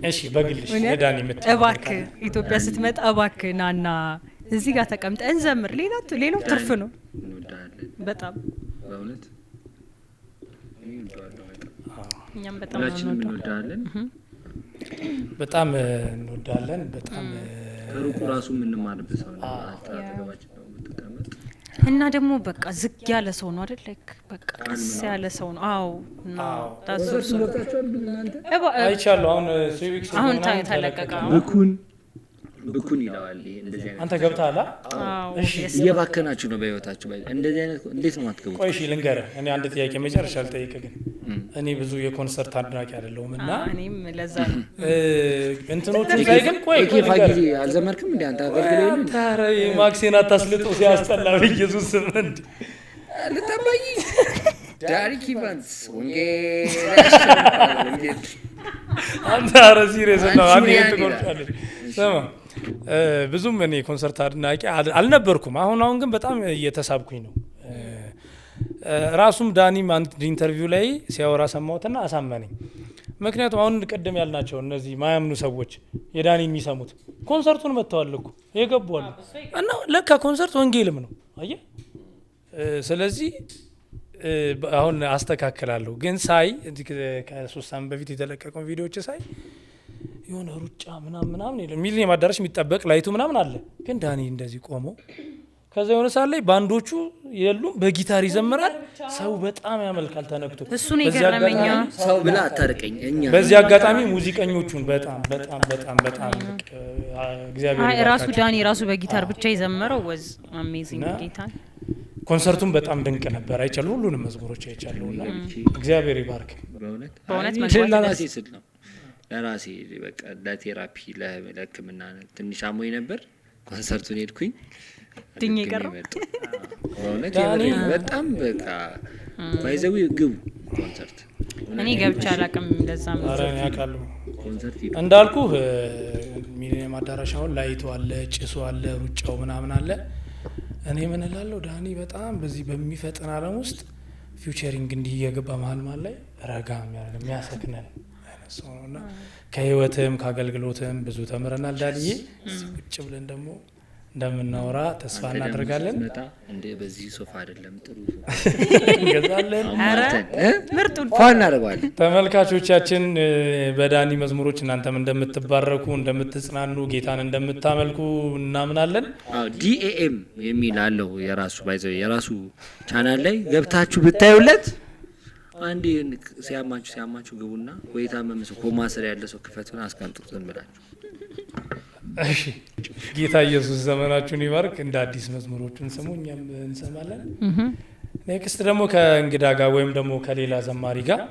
እሺ በግልሽ የዳኒ ምት እባክህ ኢትዮጵያ ስትመጣ እባክህ ናና እዚህ ጋር ተቀምጠን እንዘምር። ሌላው ትርፍ ነው። እንወዳለን በጣም በእውነት እኛም በጣም እንወዳለን በጣም እንወዳለን። በጣም ከሩቁ ራሱ የምንማርበት ሰው ነው። አጠገባችን ነው የምትቀመጥ እና ደግሞ በቃ ዝግ ያለ ሰው ነው አይደል? ላይክ በቃ ቀስ ያለ ሰው ነው። አዎ ታስብሱ አይቻለሁ። አሁን ሲቪክስ አሁን ተለቀቀ። ብኩን ይለዋል። ይሄ እንደዚህ አይነት አንተ ገብተሃል? እሺ እየባከናችሁ ነው በህይወታችሁ። እንደዚህ አይነት እንዴት ነው አትገቡ? ቆይ እሺ ልንገርህ። እኔ አንድ ጥያቄ መጨረሻ ልጠይቅህ። ግን እኔ ብዙ የኮንሰርት አድናቂ አይደለሁም እና እኔም ለዛ ነው እንትኖቹ ላይ ግን ቆይ ፋጊዜ አልዘመርክም እንዴ አንተ? አገልግሎት የለም ታረይ ማክሴን አታስልጡ ሲያስጠላ በኢየሱስ ስም እንዴ ልታባይ ዳሪክ ኢቫንስ ወንጌል አንተ አረ ሲሪየስ ነው። አንዴ ትቆርጫለሽ። ሰማ ብዙም እኔ ኮንሰርት አድናቂ አልነበርኩም። አሁን ግን በጣም እየተሳብኩኝ ነው። ራሱም ዳኒም አንድ ኢንተርቪው ላይ ሲያወራ ሰማሁትና አሳመነኝ። ምክንያቱም አሁን ቀደም ያልናቸው እነዚህ ማያምኑ ሰዎች የዳኒ የሚሰሙት ኮንሰርቱን መጥተዋል እኮ የገቡዋል እና ለካ ኮንሰርት ወንጌልም ነው። አየህ ስለዚህ አሁን አስተካክላለሁ። ግን ሳይ ከ3 ሳምንት በፊት የተለቀቀው ቪዲዮዎች ሳይ የሆነ ሩጫ ምናምን ይላል። ሚሊኒየም አዳራሽ የሚጠበቅ ላይቱ ምናምን አለ። ግን ዳኒ እንደዚህ ቆሞ ከዛ የሆነ ሰዓት ላይ ባንዶቹ የሉም፣ በጊታር ይዘምራል። ሰው በጣም ያመልካል ተነክቶ። እሱ ነው የገረመኝ። ሰው ብላ አታርቀኝ። እኛ በዚህ አጋጣሚ ሙዚቀኞቹን በጣም እግዚአብሔር ራሱ ዳኒ ራሱ በጊታር ብቻ የዘመረው ወዝ አሜዚንግ ጌታ ኮንሰርቱን በጣም ድንቅ ነበር። አይቻለሁ፣ ሁሉንም መዝሙሮች አይቻለሁና እግዚአብሔር ይባርክ። በእውነት ለራሴ ስል ነው ለራሴ በቃ ለቴራፒ ለሕክምና ትንሽ አሞኝ ነበር። ኮንሰርቱን ሄድኩኝ ድኝ ቀረ። በእውነት በጣም በቃ ባይዘው ግቡ ኮንሰርት እኔ ገብቼ አላውቅም። እንደዛም አረን ያውቃሉ። ኮንሰርት እንዳልኩ ሚሊኒየም አዳራሻውን ላይቱ አለ፣ ጭሱ አለ፣ ሩጫው ምናምን አለ። እኔ ምን እላለሁ ዳኒ በጣም በዚህ በሚፈጥን ዓለም ውስጥ ፊውቸሪንግ እንዲህ እየገባ መሀል ላይ ረጋ የሚያሰክነን አይነት ሰው ነውና ከህይወትም ከአገልግሎትም ብዙ ተምረናል። ዳንዬ ቁጭ ብለን ደግሞ እንደምናወራ ተስፋ እናደርጋለን። እንደ በዚህ ሶፋ አይደለም ጥሩ እንገዛለን፣ ምርጡን ፋን እናደርጋለን። ተመልካቾቻችን በዳኒ መዝሙሮች እናንተም እንደምትባረኩ እንደምትጽናኑ ጌታን እንደምታመልኩ እናምናለን። ዲኤኤም የሚል አለው የራሱ ባይዘው የራሱ ቻናል ላይ ገብታችሁ ብታዩለት አንዴ ሲያማችሁ ግቡና ወይ ታመመ ሰው ኮማ ስር ያለ ሰው ክፈቱን አስቀምጡት ዝም ብላችሁ። እሺ ጌታ ኢየሱስ ዘመናችሁን ይባርክ። እንደ አዲስ መዝሙሮቹን ስሙ፣ እኛም እንሰማለን። ኔክስት ደግሞ ከእንግዳ ጋር ወይም ደግሞ ከሌላ ዘማሪ ጋር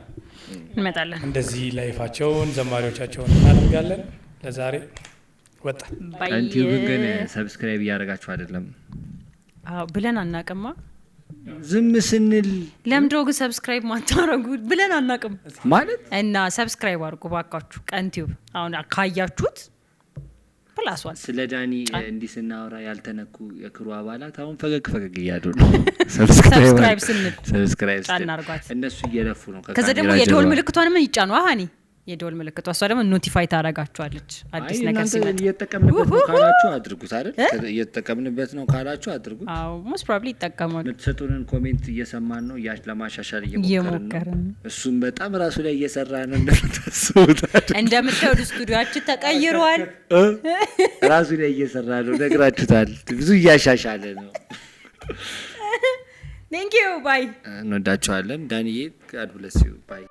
እንመጣለን። እንደዚህ ላይፋቸውን ዘማሪዎቻቸውን እናደርጋለን። ለዛሬ ወጣ አንቲው ግን ሰብስክራይብ እያደረጋችሁ አይደለም ብለን አናቅማ። ዝም ስንል ለምንድነው ግን ሰብስክራይብ ማታረጉት ብለን አናቅም ማለት እና ሰብስክራይብ አድርጉ ባካችሁ። ቀንቲው አሁን ካያችሁት ፕላስዋን ስለ ዳኒ እንዲህ ስናወራ ያልተነኩ የክሩ አባላት አሁን ፈገግ እያሉ ነው። ሰብስክራይብ አናርጓት። እነሱ እየለፉ ነው። ከዛ ደግሞ የደወል ምልክቷን ምን ይጫኑ አሃኒ የደወል ምልክቷ እሷ ደግሞ ኖቲፋይ ታረጋችኋለች አዲስ ነገር ሲመጣ። እየተጠቀምንበት ነው ካላችሁ አድርጉት አይደል? እየተጠቀምንበት ነው ካላችሁ አድርጉት። አዎ ሞስት ፕሮባብሊ ይጠቀማሉ። የምትሰጡንን ኮሜንት እየሰማን ነው፣ ለማሻሻል እየሞከርን ነው። እሱም በጣም ራሱ ላይ እየሰራ ነው። እንደምታዩት ስቱዲዮአችን ተቀይሯል። ራሱ ላይ እየሰራ ነው። ነግራችሁታል። ብዙ እያሻሻለ ነው። ቴንክ ዩ ባይ። እንወዳችኋለን። ዳንዬ God bless you ባይ